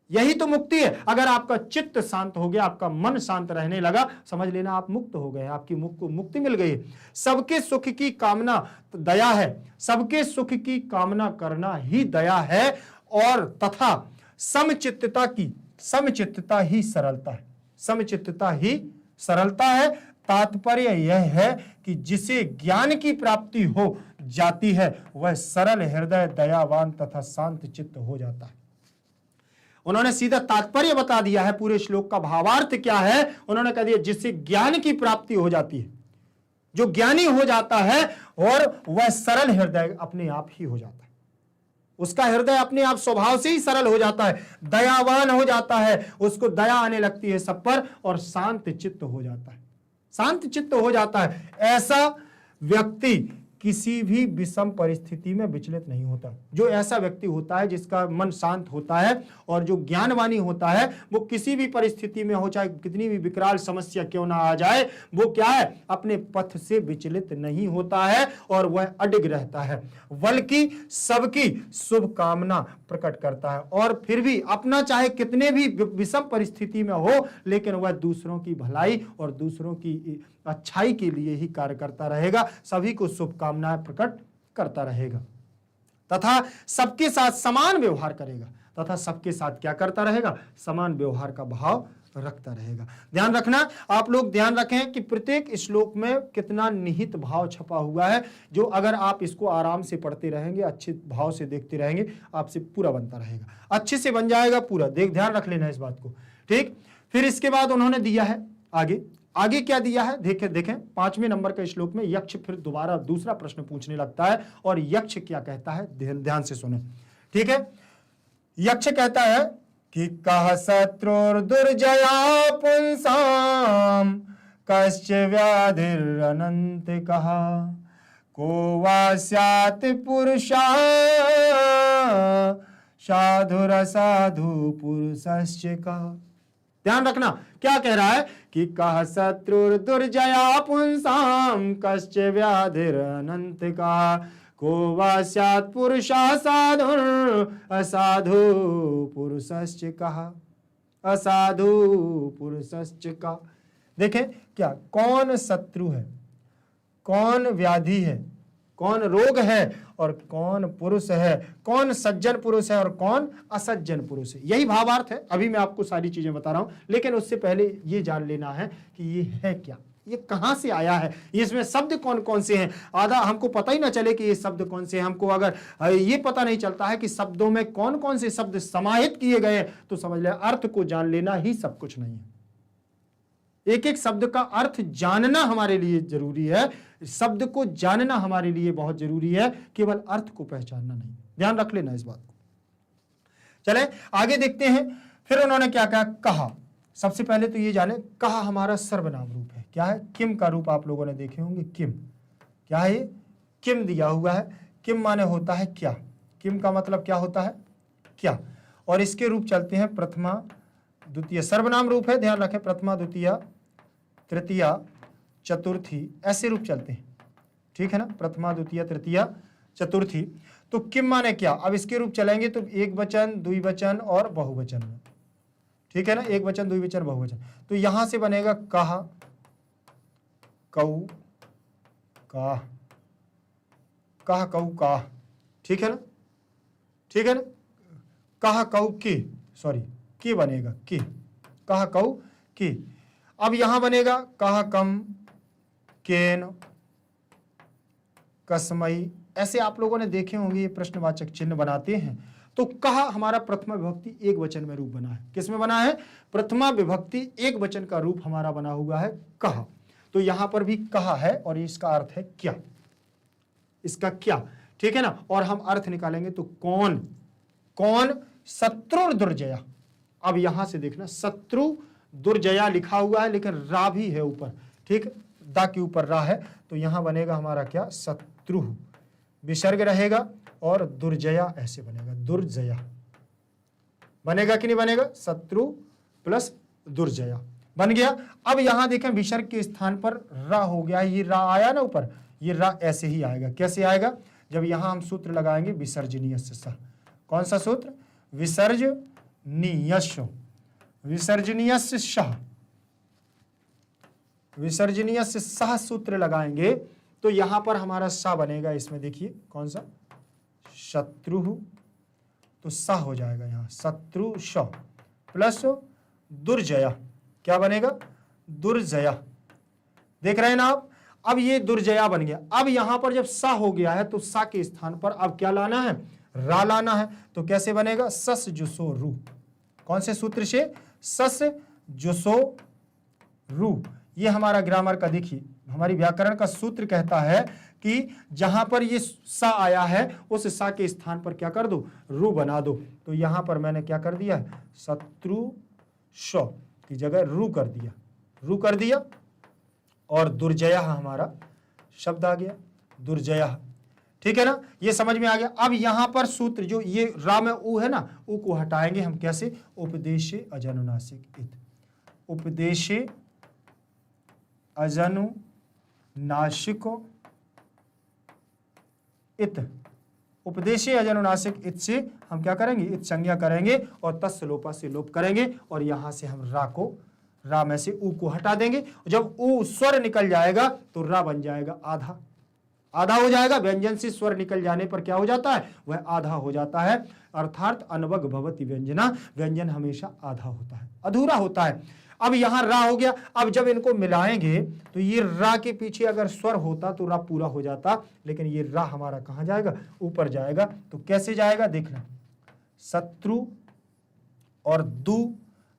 यही तो मुक्ति है। अगर आपका चित्त शांत हो गया, आपका मन शांत रहने लगा, समझ लेना आप मुक्त हो गए, आपकी मुक्ति मिल गई है। सबके सुख की कामना दया है, सबके सुख की कामना करना ही दया है, और तथा समचित्तता ही सरलता है। समचित्तता ही सरलता है। तात्पर्य यह है कि जिसे ज्ञान की प्राप्ति हो जाती है वह सरल हृदय, दयावान तथा शांत चित्त हो जाता है। उन्होंने सीधा तात्पर्य बता दिया है, पूरे श्लोक का भावार्थ क्या है उन्होंने कह दिया, जिससे ज्ञान की प्राप्ति हो जाती है, जो ज्ञानी हो जाता है और वह सरल हृदय अपने आप ही हो जाता है। उसका हृदय अपने आप स्वभाव से ही सरल हो जाता है, दयावान हो जाता है, उसको दया आने लगती है सब पर, और शांत चित्त हो जाता है। शांत चित्त हो जाता है। ऐसा व्यक्ति किसी भी विषम परिस्थिति में विचलित नहीं होता। जो ऐसा व्यक्ति होता है जिसका मन शांत होता है और जो ज्ञानवानी होता है, वो किसी भी परिस्थिति में हो, चाहे कितनी भी विकराल समस्या क्यों ना आ जाए, वो क्या है, अपने पथ से विचलित नहीं होता है और वह अडिग रहता है, बल्कि सबकी शुभ कामना प्रकट करता है। और फिर भी अपना चाहे कितने भी विषम परिस्थिति में हो, लेकिन वह दूसरों की भलाई और दूसरों की अच्छाई के लिए ही कार्य करता रहेगा, सभी को शुभकामनाएं प्रकट करता रहेगा, तथा सबके साथ समान व्यवहार करेगा। तथा सबके साथ क्या करता रहेगा? समान व्यवहार का भाव रखता रहेगा। ध्यान रखना, आप लोग ध्यान रखें कि प्रत्येक श्लोक में कितना निहित भाव छपा हुआ है, जो अगर आप इसको आराम से पढ़ते रहेंगे, अच्छे भाव से देखते रहेंगे, आपसे पूरा बनता रहेगा, अच्छे से बन जाएगा पूरा। ध्यान रख लेना इस बात को, ठीक। फिर इसके बाद उन्होंने दिया है आगे क्या दिया है, देखें 5वें नंबर के श्लोक में यक्ष फिर दोबारा दूसरा प्रश्न पूछने लगता है, और यक्ष क्या कहता है ध्यान से सुने, ठीक है। यक्ष कहता है कि कह शत्रुर्दुर्जया पुंसाम कश्च व्याधिरनंत कहा को वा स्यात् पुरुषा साधुरसाधु पुरुषश्च कहा। ध्यान रखना, क्या कह रहा है कि कह शत्रुर्दुर्जया पुंसाम कश्च व्याधिरनंत कहा को वा स्यात् पुरुषा साधुर असाधु पुरुषश्च कहा। असाधु पुरुषश्च कहा। देखें क्या, कौन शत्रु है, कौन व्याधि है, कौन रोग है, और कौन पुरुष है, कौन सज्जन पुरुष है और कौन असज्जन पुरुष है, यही भावार्थ है। अभी मैं आपको सारी चीजें बता रहा हूं, लेकिन उससे पहले ये जान लेना है कि ये है क्या, ये कहां से आया है, इसमें शब्द कौन कौन से हैं। आधा हमको पता ही ना चले कि ये शब्द कौन से हैं, हमको अगर ये पता नहीं चलता है कि शब्दों में कौन कौन से शब्द समाहित किए गए, तो समझ ले अर्थ को जान लेना ही सब कुछ नहीं है। एक एक शब्द का अर्थ जानना हमारे लिए जरूरी है, शब्द को जानना हमारे लिए बहुत जरूरी है, केवल अर्थ को पहचानना नहीं। ध्यान रख लेना इस बात को। चले आगे देखते हैं। फिर उन्होंने क्या कहा। सबसे पहले तो ये जाने, कहा हमारा सर्वनाम रूप है, क्या है, किम का रूप आप लोगों ने देखे होंगे। किम क्या है, ये किम दिया हुआ है। किम माने होता है क्या, किम का मतलब क्या होता है, क्या। और इसके रूप चलते हैं प्रथमा द्वितीय, सर्वनाम रूप है, ध्यान रखें, प्रथमा द्वितीय तृतीया चतुर्थी, ऐसे रूप चलते हैं, ठीक है ना, प्रथमा द्वितीय तृतीया चतुर्थी। तो किम माने क्या। अब इसके रूप चलेंगे तो एक वचन, द्विवचन और बहुवचन में, ठीक है ना, एक वचन, द्विवचन, बहुवचन। तो यहां से बनेगा कहा, कऊ, का, कहा, कऊ, का, ठीक है ना, ठीक है ना, कहा, कऊ, के बनेगा, के, कहा, कऊ, के। अब यहां बनेगा कहा, कम, केन, कसमई, ऐसे आप लोगों ने देखे होंगे, ये प्रश्नवाचक चिन्ह बनाते हैं। तो कहा हमारा प्रथमा विभक्ति एक वचन में रूप बना है। किस में बना है, प्रथमा विभक्ति एक वचन का रूप हमारा बना हुआ है कहा। तो यहां पर भी कहा है और इसका अर्थ है क्या, इसका क्या, ठीक है ना। और हम अर्थ निकालेंगे तो कौन, कौन, शत्रु दुर्जया। अब यहां से देखना, शत्रु दुर्जया लिखा हुआ है लेकिन रा भी है ऊपर, ठीक, दा के ऊपर रा है, तो यहां बनेगा हमारा क्या, शत्रु, विसर्ग रहेगा और दुर्जया ऐसे बनेगा, दुर्जया बनेगा कि नहीं बनेगा, शत्रु प्लस दुर्जया बन गया। अब यहां देखें विसर्ग के स्थान पर रा हो गया, ये रा आया ना ऊपर, ये रा ऐसे ही आएगा। कैसे आएगा, जब यहां हम सूत्र लगाएंगे विसर्जनीयस्य सह। कौन सा सूत्र, विसर्जनीयस्य, विसर्जनीयस्य सह, विसर्जनीयस्य सह सूत्र लगाएंगे तो यहां पर हमारा सा बनेगा। इसमें देखिए कौन सा, शत्रु, तो सा हो जाएगा यहां शत्रु श प्लस दुर्जया, क्या बनेगा, दुर्जया। देख रहे हैं ना आप, अब ये दुर्जया बन गया। अब यहां पर जब सा हो गया है तो सा के स्थान पर अब क्या लाना है, रा लाना है। तो कैसे बनेगा, सस जुसो रू, कौन से सूत्र से, सस जुसो रू। ये हमारा ग्रामर का देखिए, हमारी व्याकरण का सूत्र कहता है कि जहां पर ये सा आया है उस सा के स्थान पर क्या कर दो, रू बना दो। तो यहां पर मैंने क्या कर दिया है, शत्रु श की जगह रू कर दिया, रू कर दिया, और दुर्जया हमारा शब्द आ गया, दुर्जया। ठीक है ना, ये समझ में आ गया। अब यहां पर सूत्र जो ये रा में ऊ है ना, ऊ को हटाएंगे हम कैसे, उपदेशे अजनुनासिक इत, उपदेशे अजनुनासिको इत, उपदेशे अजनुनासिक इत से हम क्या करेंगे, इत संज्ञा करेंगे और तस् लोपा से लोप करेंगे और यहां से हम रा को, रा में से ऊ को हटा देंगे। जब ऊ स्वर निकल जाएगा तो रा बन जाएगा आधा, आधा हो जाएगा। व्यंजन से स्वर निकल जाने पर क्या हो जाता है, वह आधा हो जाता है। अर्थात अनवग भवति व्यंजना, व्यंजन हमेशा आधा होता है, अधूरा होता है। अब यहां रा हो गया। अब जब इनको मिलाएंगे तो ये रा के पीछे अगर स्वर होता तो रा पूरा हो जाता, लेकिन ये रा हमारा कहां जाएगा, ऊपर जाएगा। तो कैसे जाएगा देखना, शत्रु और दु,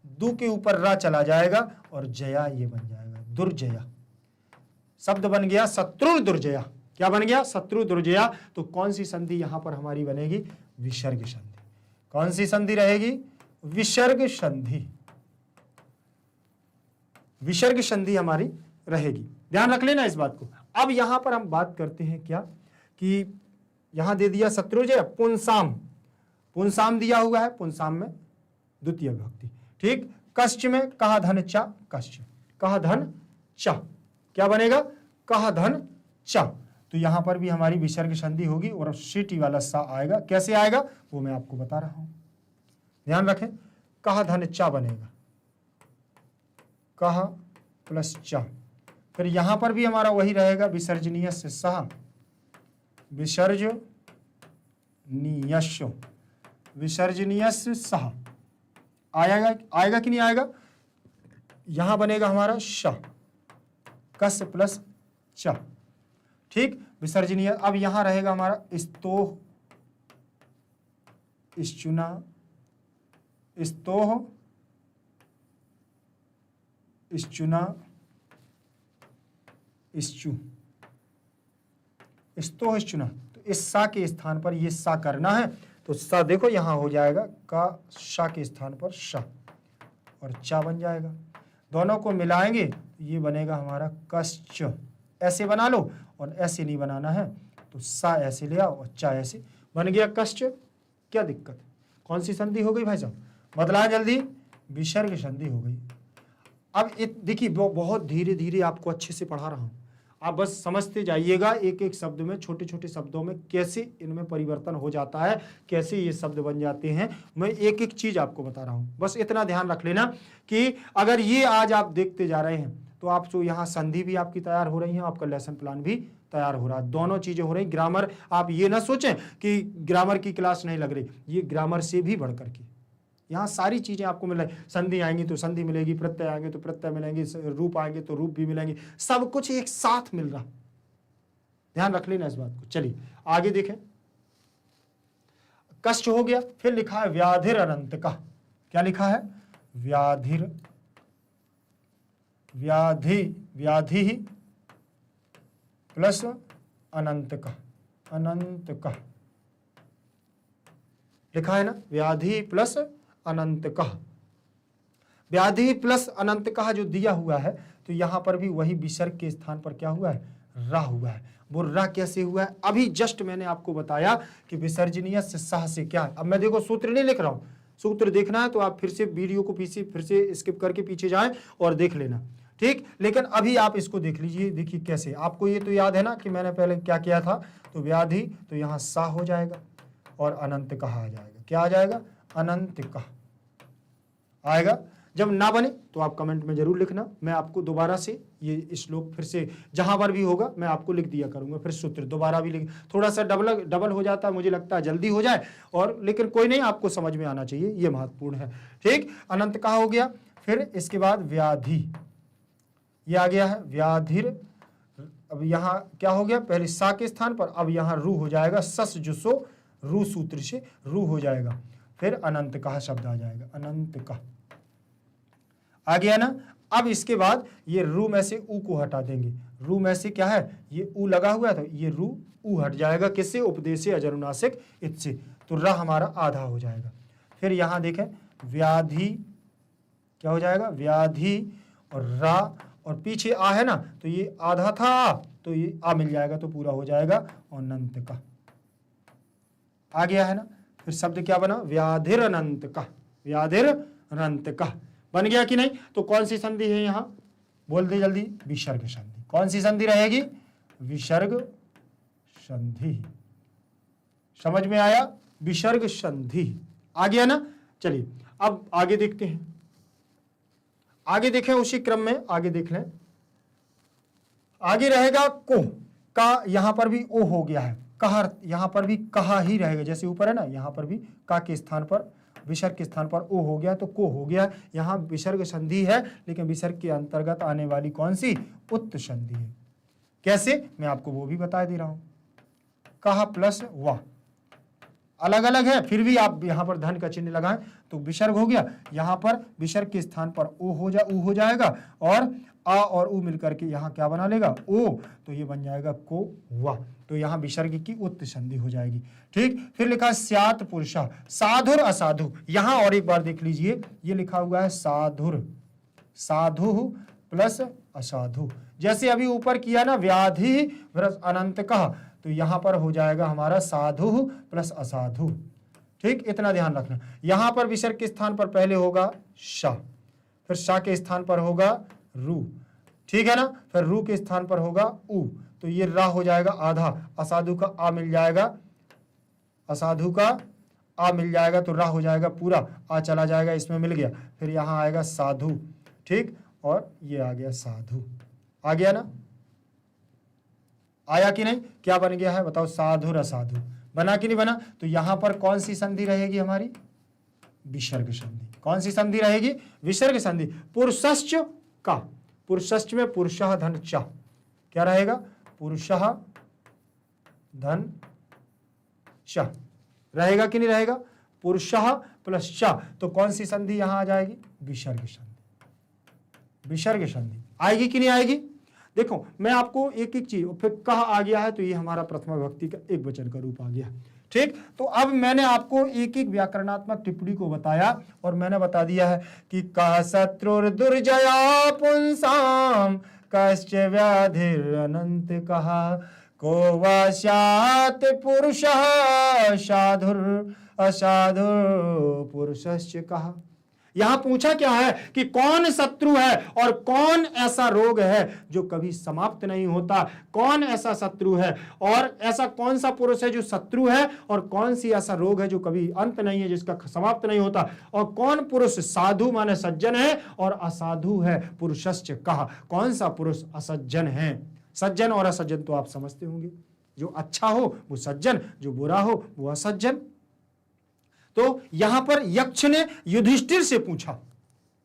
दु के ऊपर रा चला जाएगा और जया ये बन जाएगा, दुर्जया। शब्द बन गया शत्रु दुर्जया। क्या बन गया, शत्रु दुर्जया। तो कौन सी संधि यहां पर हमारी बनेगी, विसर्ग संधि। कौन सी संधि रहेगी, विसर्ग संधि, विसर्ग संधि हमारी रहेगी। ध्यान रख लेना इस बात को। अब यहां पर हम बात करते हैं क्या, कि यहां दे दिया शत्रुजय, पुंसाम, पुंसाम दिया हुआ है, पुंसाम में द्वितीय विभक्ति। ठीक, कश्च में कहा धन चा, कश्च, कहा धन चा, क्या बनेगा, कहा धन चा। तो यहां पर भी हमारी विसर्ग संधि होगी और सीटी वाला सा आएगा। कैसे आएगा वो मैं आपको बता रहा हूं, ध्यान रखें। कहा धन चा बनेगा, कहा प्लस चा। फिर यहां पर भी हमारा वही रहेगा, विसर्जनीय से सह, विसर्जनीयस्य, विसर्जनीय से सह आएगा, आएगा कि नहीं आएगा। यहां बनेगा हमारा श, कस प्लस चा। ठीक, विसर्जनीय। अब यहां रहेगा हमारा स्तोह, इश्चुना, स्तोह, इश्चुना, इश्चु, स्तोह इश्चुना। तो इस सा के स्थान पर ये सा करना है। तो सा देखो यहां हो जाएगा, का शा के स्थान पर शा और चा बन जाएगा। दोनों को मिलाएंगे तो ये बनेगा हमारा कश्च। ऐसे बना लो, और ऐसे नहीं बनाना है तो सा ऐसे ले आओ और चा ऐसे बन गया कश्च। क्या दिक्कत, कौन सी संधि हो गई भाई साहब, बदला जल्दी, विसर्ग संधि हो गई। अब देखिए बहुत धीरे धीरे आपको अच्छे से पढ़ा रहा हूं, आप बस समझते जाइएगा एक एक शब्द में, छोटे छोटे शब्दों में कैसे इनमें परिवर्तन हो जाता है, कैसे ये शब्द बन जाते हैं। मैं एक एक चीज आपको बता रहा हूं, बस इतना ध्यान रख लेना कि अगर ये आज आप देखते जा रहे हैं तो आप जो यहाँ संधि भी आपकी तैयार हो रही है, आपका लेसन प्लान भी तैयार हो रहा है, दोनों चीजें हो रही। ग्रामर, आप ये ना सोचें कि ग्रामर की क्लास नहीं लग रही, ये ग्रामर से भी बढ़ करके यहाँ सारी चीजें आपको मिल रही। संधि आएंगी तो संधि मिलेगी, प्रत्यय आएंगे तो प्रत्यय मिलेंगे, रूप आएंगे तो रूप भी मिलेंगे, सब कुछ एक साथ मिल रहा। ध्यान रख लेना इस बात को। चलिए आगे देखें, कष्ट हो गया, फिर लिखा है व्याधिर अनंत का। क्या लिखा है, व्याधिर, व्याधि, व्याधि प्लस अनंत का, अनंत का लिखा है ना, व्याधि प्लस अनंत का। व्याधि प्लस अनंत का जो दिया हुआ है तो यहां पर भी वही विसर्ग के स्थान पर क्या हुआ है, रा हुआ है। वो रा कैसे हुआ है? अभी जस्ट मैंने आपको बताया कि विसर्जनीय से सह से क्या है। अब मैं देखो सूत्र नहीं लिख रहा हूं, सूत्र देखना है तो आप फिर से वीडियो को पीछे फिर से स्किप करके पीछे जाएं और देख लेना, ठीक। लेकिन अभी आप इसको देख लीजिए, देखिए कैसे। आपको ये तो याद है ना कि मैंने पहले क्या किया था, तो व्याधि तो यहाँ सा हो जाएगा और अनंत कहा आ जाएगा। क्या आ जाएगा? अनंत कहा आएगा। जब ना बने तो आप कमेंट में जरूर लिखना, मैं आपको दोबारा से ये श्लोक फिर से जहां पर भी होगा मैं आपको लिख दिया करूंगा, फिर सूत्र दोबारा भी लिख, थोड़ा सा डबल हो जाता है, मुझे लगता है जल्दी हो जाए, और लेकिन कोई नहीं, आपको समझ में आना चाहिए, ये महत्वपूर्ण है, ठीक। अनंत कहा हो गया। फिर इसके बाद व्याधि, ये आ गया है व्याधिर। अब यहाँ क्या हो गया? पहले सा के स्थान पर अब यहाँ रू हो जाएगा, सस जुसो रू सूत्र से रू हो जाएगा। फिर अनंत कहा शब्द आ जाएगा, अनंत कहा आ गया ना। अब इसके बाद ये रू में से ऊ को हटा देंगे। रू में से क्या है? ये ऊ लगा हुआ है, तो ये रू ऊ हट जाएगा, किससे? उपदेश अजरुनासिक इत से, तो रा हमारा आधा हो जाएगा। फिर यहाँ देखें व्याधि क्या हो जाएगा? व्याधि और रा, और पीछे आ है ना, तो ये आधा था, तो ये आ मिल जाएगा तो पूरा हो जाएगा। अनंत का आ गया है ना। फिर शब्द क्या बना? व्याधिर अनंत का, व्याधिर अनंत का बन गया कि नहीं? तो कौन सी संधि है यहाँ? बोल दे जल्दी। विसर्ग संधि। कौन सी संधि रहेगी? विसर्ग संधि। समझ में आया? विसर्ग संधि आ गया ना। चलिए अब आगे देखते हैं, आगे देखें, उसी क्रम में आगे देख लें। आगे रहेगा को का, यहां पर भी ओ हो गया है। कहा, यहां पर भी कहा ही रहेगा, जैसे ऊपर है ना, यहां पर भी का के स्थान पर, विसर्ग के स्थान पर ओ हो गया तो को हो गया। यहां विसर्ग संधि है, लेकिन विसर्ग के अंतर्गत आने वाली कौन सी? उत्त संधि है। कैसे? मैं आपको वो भी बता दे रहा हूं। कहा प्लस वाह अलग अलग है, फिर भी आप यहां पर धन का चिन्ह लगाएं तो विसर्ग हो गया। यहां पर विसर्ग के स्थान पर ओ हो जाएगा, और आ और उ मिलकर के यहां क्या बना लेगा? ओ, तो ये बन जाएगा को वाह, तो यहां विसर्ग की उत्त संधि हो जाएगी, ठीक। फिर लिखा स्यात् पुरुषः, साधुर असाधु। यहां और एक बार देख लीजिए, ये लिखा हुआ है साधुर, साधु प्लस असाधु। जैसे अभी ऊपर किया ना व्याधि प्लस अनंत कहा, तो यहां पर हो जाएगा हमारा साधु प्लस असाधु, ठीक। इतना ध्यान रखना। यहां पर विसर्ग के स्थान पर पहले होगा शा, फिर शा के स्थान पर होगा रू, ठीक है ना। फिर रू के स्थान पर होगा ऊ, तो ये रा हो जाएगा आधा, असाधु का आ मिल जाएगा, असाधु का आ मिल जाएगा तो रा हो जाएगा पूरा, आ चला जाएगा इसमें मिल गया। फिर यहां आएगा साधु, ठीक, और ये आ गया साधु। आ गया ना? आया कि नहीं? क्या बन गया है बताओ? साधुर असाधु बना कि नहीं बना? तो यहां पर कौन सी संधि रहेगी हमारी? विसर्ग संधि। कौन सी संधि रहेगी? विसर्ग संधि। पुरुषश्च का, पुरुषश्च में पुरुषः धन च, क्या रहेगा? पुरुषः धन च रहेगा कि नहीं रहेगा? पुरुषः प्लस च, तो कौन सी संधि यहां आ जाएगी? विसर्ग संधि। विसर्ग संधि आएगी कि नहीं आएगी? देखो मैं आपको एक एक चीज, फिर कहा आ गया है तो ये हमारा प्रथमा विभक्ति का एक वचन का रूप आ गया, ठीक। तो अब मैंने आपको एक एक व्याकरणात्मक टिप्पणी को बताया, और मैंने बता दिया है कि का शत्रुर दुर्जया पुंसाम कश्च व्याधिर अनंत कहा, को वास्यात् पुरुषः साधुर असाधुर पुरुषश्च कहा। यहां पूछा क्या है कि कौन शत्रु है और कौन ऐसा रोग है जो कभी समाप्त नहीं होता, कौन ऐसा शत्रु है और ऐसा कौन सा पुरुष है जो शत्रु है, और कौन सी ऐसा रोग है जो कभी अंत नहीं है, जिसका समाप्त नहीं होता, और कौन पुरुष साधु माने सज्जन है और असाधु है पुरुषश्च कहा। कौन सा पुरुष असज्जन है? सज्जन और असज्जन तो आप समझते होंगे, जो अच्छा हो वो सज्जन, जो बुरा हो वो असज्जन। तो यहां पर यक्ष ने युधिष्ठिर से पूछा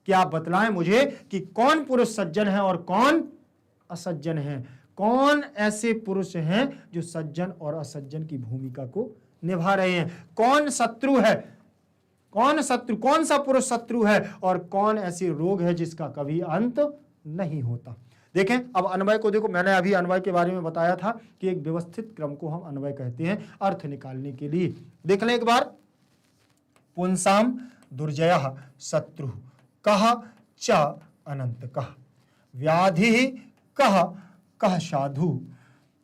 कि आप बतलाएं मुझे कि कौन पुरुष सज्जन है और कौन असज्जन है, कौन ऐसे पुरुष हैं जो सज्जन और असज्जन की भूमिका को निभा रहे हैं, कौन शत्रु है, कौन शत्रु, कौन सा पुरुष शत्रु है, और कौन ऐसे रोग है जिसका कभी अंत नहीं होता। देखें अब अन्वय को देखो, मैंने अभी अन्वय के बारे में बताया था कि एक व्यवस्थित क्रम को हम अन्वय कहते हैं अर्थ निकालने के लिए। देख लें एक बार, पुंसाम दुर्जयः शत्रु कह च अनंत कह, व्याधि कह कह साधु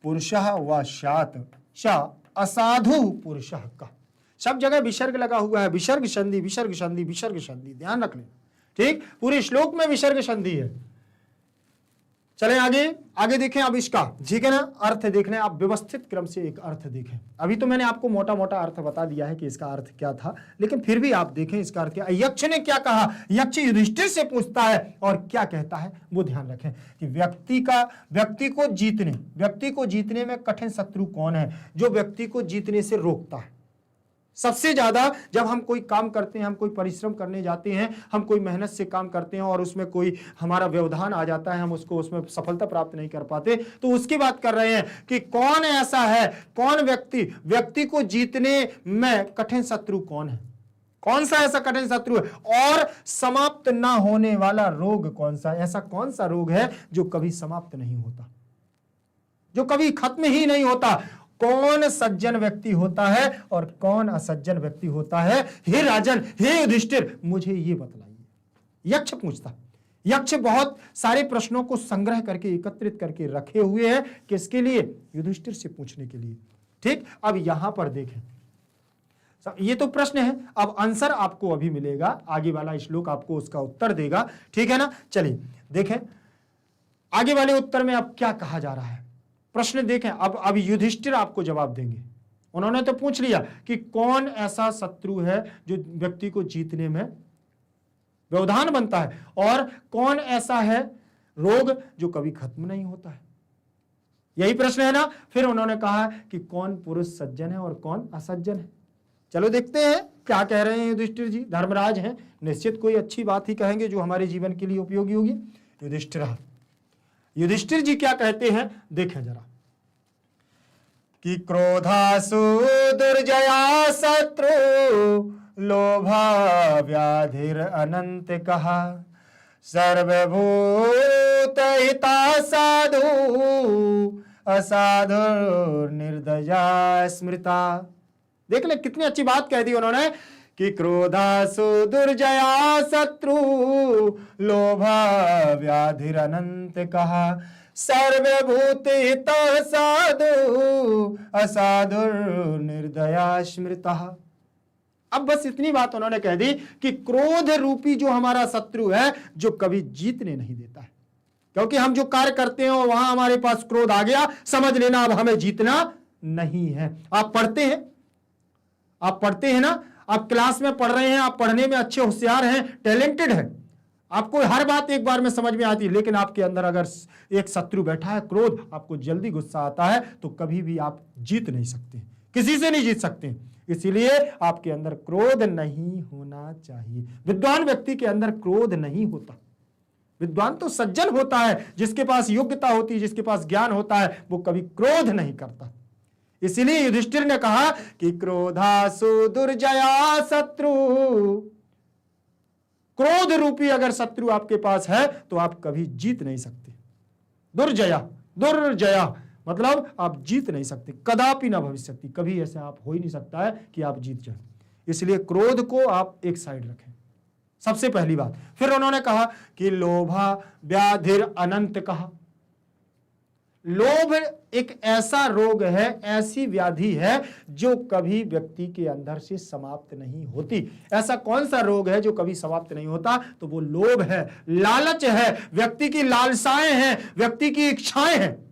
पुरुषः व शात च असाधु पुरुषः का। सब जगह विसर्ग लगा हुआ है, विसर्ग संधि विसर्ग संधि विसर्ग संधि, ध्यान रख लेना। ठीक, पूरे श्लोक में विसर्ग संधि है। चलें आगे, आगे देखें अब इसका, ठीक है ना, अर्थ देख लें आप, व्यवस्थित क्रम से एक अर्थ देखें। अभी तो मैंने आपको मोटा मोटा अर्थ बता दिया है कि इसका अर्थ क्या था, लेकिन फिर भी आप देखें इसका अर्थ क्या। यक्ष ने क्या कहा, यक्ष युधिष्ठिर से पूछता है और क्या कहता है वो ध्यान रखें कि व्यक्ति को जीतने में कठिन शत्रु कौन है, जो व्यक्ति को जीतने से रोकता है। सबसे ज्यादा जब हम कोई काम करते हैं, हम कोई परिश्रम करने जाते हैं, हम कोई मेहनत से काम करते हैं और उसमें कोई हमारा व्यवधान आ जाता है, हम उसमें सफलता प्राप्त नहीं कर पाते, तो उसकी बात कर रहे हैं कि कौन ऐसा है, कौन व्यक्ति को जीतने में कठिन शत्रु कौन है, कौन सा ऐसा कठिन शत्रु है, और समाप्त ना होने वाला रोग कौन सा, ऐसा कौन सा रोग है जो कभी समाप्त नहीं होता, जो कभी खत्म ही नहीं होता। कौन सज्जन व्यक्ति होता है और कौन असज्जन व्यक्ति होता है, हे राजन, हे युधिष्ठिर, मुझे ये बतलाइए। यक्ष पूछता। यक्ष बहुत सारे प्रश्नों को संग्रह करके एकत्रित करके रखे हुए हैं, किसके लिए, युधिष्ठिर से पूछने के लिए। ठीक, अब यहां पर देखें, ये तो प्रश्न है, अब आंसर आपको अभी मिलेगा, आगे वाला श्लोक आपको उसका उत्तर देगा, ठीक है ना। चलिए देखें आगे वाले उत्तर में अब क्या कहा जा रहा है, प्रश्न देखें। अब युधिष्ठिर आपको जवाब देंगे। उन्होंने तो पूछ लिया कि कौन ऐसा शत्रु है जो व्यक्ति को जीतने में व्यवधान बनता है, और कौन ऐसा है रोग जो कभी खत्म नहीं होता है, यही प्रश्न है ना। फिर उन्होंने कहा कि कौन पुरुष सज्जन है और कौन असज्जन है। चलो देखते हैं क्या कह रहे हैं युधिष्ठिर जी। धर्मराज हैं, निश्चित कोई अच्छी बात ही कहेंगे जो हमारे जीवन के लिए उपयोगी होगी। युधिष्ठिर जी क्या कहते हैं देखें जरा, कि क्रोधासु दुर्जया शत्रु लोभा व्याधिर अनंत कहा, सर्वभूत हिता साधु असाधु निर्दया स्मृता। देख ले कितनी अच्छी बात कह दी उन्होंने कि क्रोधासु दुर्जया शत्रु लोभा व्याधिर अनंत कहा, सर्वभूत हित साधु असाधु निर्दया स्मृता। अब बस इतनी बात उन्होंने कह दी कि क्रोध रूपी जो हमारा शत्रु है, जो कभी जीतने नहीं देता है, क्योंकि हम जो कार्य करते हैं वहां हमारे पास क्रोध आ गया, समझ लेना अब हमें जीतना नहीं है। आप पढ़ते हैं ना, आप क्लास में पढ़ रहे हैं, आप पढ़ने में अच्छे होशियार हैं, टैलेंटेड हैं, आपको हर बात एक बार में समझ में आती है, लेकिन आपके अंदर अगर एक शत्रु बैठा है, क्रोध, आपको जल्दी गुस्सा आता है, तो कभी भी आप जीत नहीं सकते, किसी से नहीं जीत सकते। इसीलिए आपके अंदर क्रोध नहीं होना चाहिए। विद्वान व्यक्ति के अंदर क्रोध नहीं होता। विद्वान तो सज्जन होता है, जिसके पास योग्यता होती है, जिसके पास ज्ञान होता है, वो कभी क्रोध नहीं करता। इसीलिए युधिष्ठिर ने कहा कि क्रोधासु दुर्जया शत्रु, क्रोध रूपी अगर शत्रु आपके पास है तो आप कभी जीत नहीं सकते। दुर्जया मतलब आप जीत नहीं सकते, कदापि ना भविष्यति, कभी ऐसा आप हो ही नहीं सकता है कि आप जीत जाए। इसलिए क्रोध को आप एक साइड रखें, सबसे पहली बात। फिर उन्होंने कहा कि लोभा व्याधिर अनंत कहा। लोभ एक ऐसा रोग है, ऐसी व्याधि है जो कभी व्यक्ति के अंदर से समाप्त नहीं होती। ऐसा कौन सा रोग है जो कभी समाप्त नहीं होता, तो वो लोभ है, लालच है, व्यक्ति की लालसाएं हैं, व्यक्ति की इच्छाएं हैं।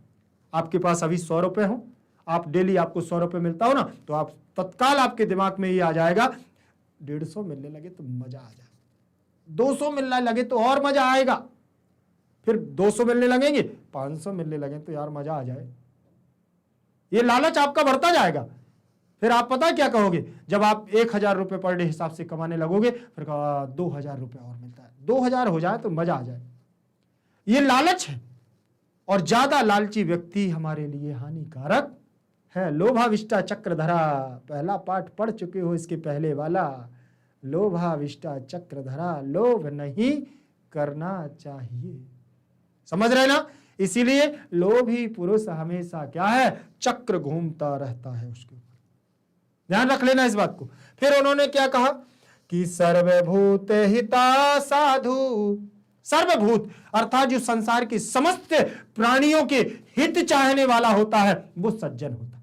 आपके पास अभी 100 रुपए हो, आप डेली आपको 100 रुपए मिलता हो ना, तो आप तत्काल आपके दिमाग में ये आ जाएगा 150 मिलने लगे तो मजा आ जाए, 200 मिलने लगे तो और मजा आएगा, फिर 200 मिलने लगेंगे, 500 मिलने लगे तो यार मजा आ जाए। ये लालच आपका बढ़ता जाएगा। फिर आप पता क्या कहोगे, जब आप 1000 रुपए पर डे हिसाब से कमाने लगोगे, फिर कहा 2000 रुपए और मिलता है, 2000 हो जाए तो मजा आ जाए। ये लालच है, और ज्यादा लालची व्यक्ति हमारे लिए हानिकारक है। लोभाविष्टा चक्रधरा, पहला पाठ पढ़ चुके हो इसके पहले वाला। लोभाविष्टा चक्रधरा, लोभ नहीं करना चाहिए, समझ रहे ना। इसीलिए लोभी पुरुष हमेशा क्या है, चक्र घूमता रहता है उसके ऊपर, ध्यान रख लेना इस बात को। फिर उन्होंने क्या कहा कि सर्वभूत हिता साधु सर्वभूत अर्थात जो संसार के समस्त प्राणियों के हित चाहने वाला होता है वो सज्जन होता है।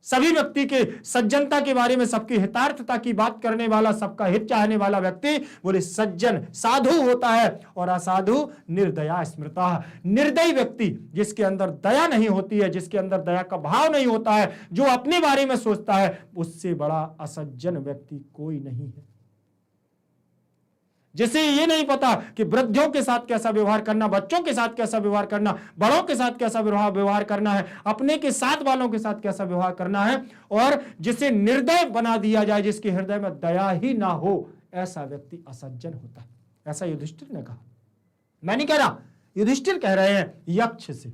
सभी व्यक्ति के सज्जनता के बारे में, सबकी हितार्थता की बात करने वाला, सबका हित चाहने वाला व्यक्ति बोले सज्जन साधु होता है। और असाधु निर्दया स्मृता, निर्दयी व्यक्ति जिसके अंदर दया नहीं होती है, जिसके अंदर दया का भाव नहीं होता है, जो अपने बारे में सोचता है, उससे बड़ा असज्जन व्यक्ति कोई नहीं है। जिसे ये नहीं पता कि वृद्धों के साथ कैसा व्यवहार करना, बच्चों के साथ कैसा व्यवहार करना, बड़ों के साथ कैसा व्यवहार करना है, अपने के साथ वालों के साथ कैसा व्यवहार करना है, और जिसे निर्दय बना दिया जाए, जिसके हृदय में दया ही ना हो, ऐसा व्यक्ति असज्जन होता है। ऐसा युधिष्ठिर ने कहा। मैं नहीं कह रहा, युधिष्ठिर कह रहे हैं यक्ष से,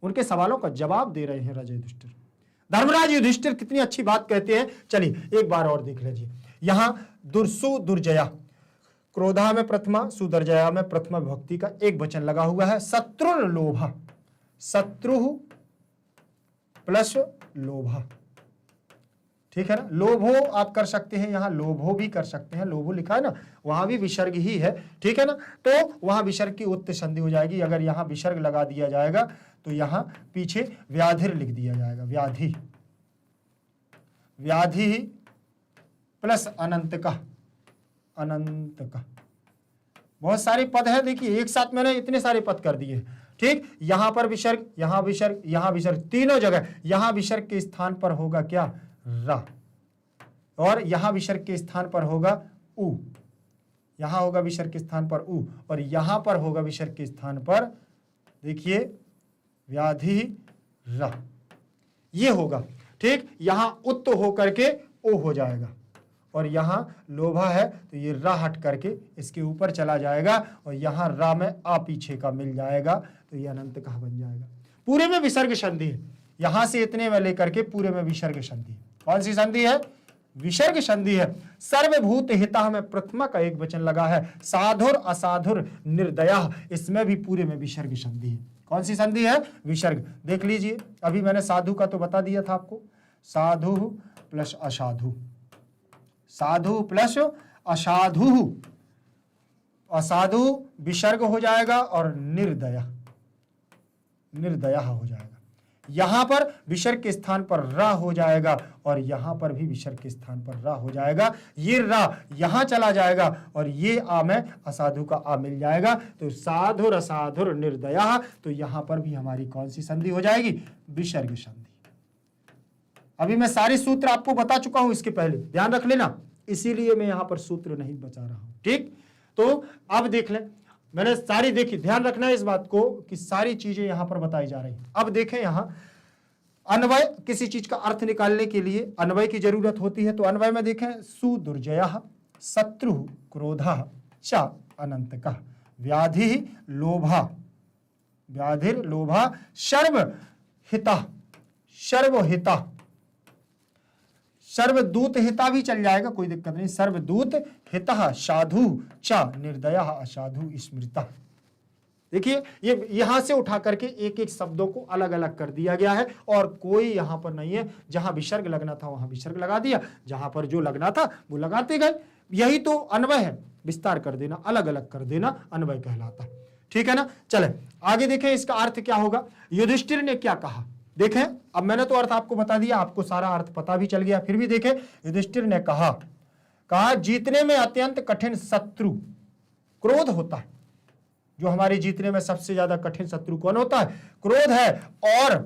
उनके सवालों का जवाब दे रहे हैं राजा युधिष्ठिर। धर्मराज युधिष्ठिर कितनी अच्छी बात कहते हैं, चलिए एक बार और देख लीजिए। यहां दुर्सु दुर्जया, क्रोधा में प्रथमा, सुदर्जया में प्रथमा विभक्ति का एक वचन लगा हुआ है। शत्रु लोभा, शत्रु प्लस लोभा, ठीक है ना। लोभो आप कर सकते हैं, यहां लोभो भी कर सकते हैं, लोभो लिखा है ना, वहां भी विसर्ग ही है, ठीक है ना। तो वहां विसर्ग की उत्त संधि हो जाएगी। अगर यहां विसर्ग लगा दिया जाएगा तो यहां पीछे व्याधिर लिख दिया जाएगा, व्याधि, व्याधि प्लस अनंत का, अनंत का। बहुत सारे पद है, देखिए एक साथ मैंने इतने सारे पद कर दिए, ठीक। यहां पर विसर्ग, यहां विसर्ग, यहां विसर्ग, तीनों जगह। यहां विसर्ग के स्थान पर होगा क्या, रा, और यहां विसर्ग के स्थान पर होगा उ, यहां होगा विसर्ग के स्थान पर उ, और यहां पर होगा विसर्ग के स्थान पर देखिए व्याधि रा, ये होगा, ठीक। यहां उत्त हो करके ओ हो जाएगा, और यहां लोभा है तो ये रा हट करके इसके ऊपर चला जाएगा, और यहां रा में आ पीछे का मिल जाएगा, तो ये अनंत कहा बन जाएगा। पूरे में विसर्ग संधि है, यहां से इतने में लेकर के पूरे में विसर्ग संधि है। कौन सी संधि है, विसर्ग संधि है। सर्वभूत हिता में प्रथमा का एक वचन लगा है। साधुर असाधुर निर्दया, इसमें भी पूरे में विसर्ग संधि है। कौन सी संधि है, विसर्ग। देख लीजिए, अभी मैंने साधु का तो बता दिया था आपको, साधु प्लस असाधु, साधु प्लस असाधु, असाधु विसर्ग हो जाएगा और निर्दया, निर्दया हो जाएगा। यहां पर विसर्ग के स्थान पर रा हो जाएगा, और यहां पर भी विसर्ग के स्थान पर रा हो जाएगा। ये रा यहां चला जाएगा, और ये आ में असाधु का आ मिल जाएगा, तो साधुर असाधुर निर्दया, तो यहां पर भी हमारी कौन सी संधि हो जाएगी, विसर्ग संधि। अभी मैं सारे सूत्र आपको बता चुका हूं इसके पहले, ध्यान रख लेना, इसीलिए मैं यहां पर सूत्र नहीं बचा रहा हूं, ठीक। तो अब देख लें, मैंने सारी देखी, ध्यान रखना है इस बात को कि सारी चीजें यहां पर बताई जा रही हैं। अब देखें, यहां अन्वय, किसी चीज का अर्थ निकालने के लिए अन्वय की जरूरत होती है, तो अन्वय में देखें, सुदुर्जय शत्रु क्रोधा च अनंत का, व्याधि लोभा, व्याधिर लोभा, सर्वहिता, सर्वहिता, सर्वदूत हिता भी चल जाएगा, कोई दिक्कत नहीं। सर्वदूत हिता साधु च निर्दया असाधु स्मृता। देखिए ये यहां से उठा करके एक एक शब्दों को अलग अलग कर दिया गया है, और कोई यहां पर नहीं है, जहां विसर्ग लगना था वहां विसर्ग लगा दिया, जहां पर जो लगना था वो लगाते गए। यही तो अन्वय है, विस्तार कर देना, अलग अलग कर देना अन्वय कहलाता है, ठीक है ना। चले आगे देखें, इसका अर्थ क्या होगा। युधिष्ठिर ने क्या कहा, देखें, अब मैंने तो अर्थ आपको बता दिया, आपको सारा अर्थ पता भी चल गया, फिर भी देखें, युधिष्ठिर ने कहा जीतने में अत्यंत कठिन शत्रु क्रोध होता है। जो हमारे जीतने में सबसे ज्यादा कठिन शत्रु कौन होता है, क्रोध है। और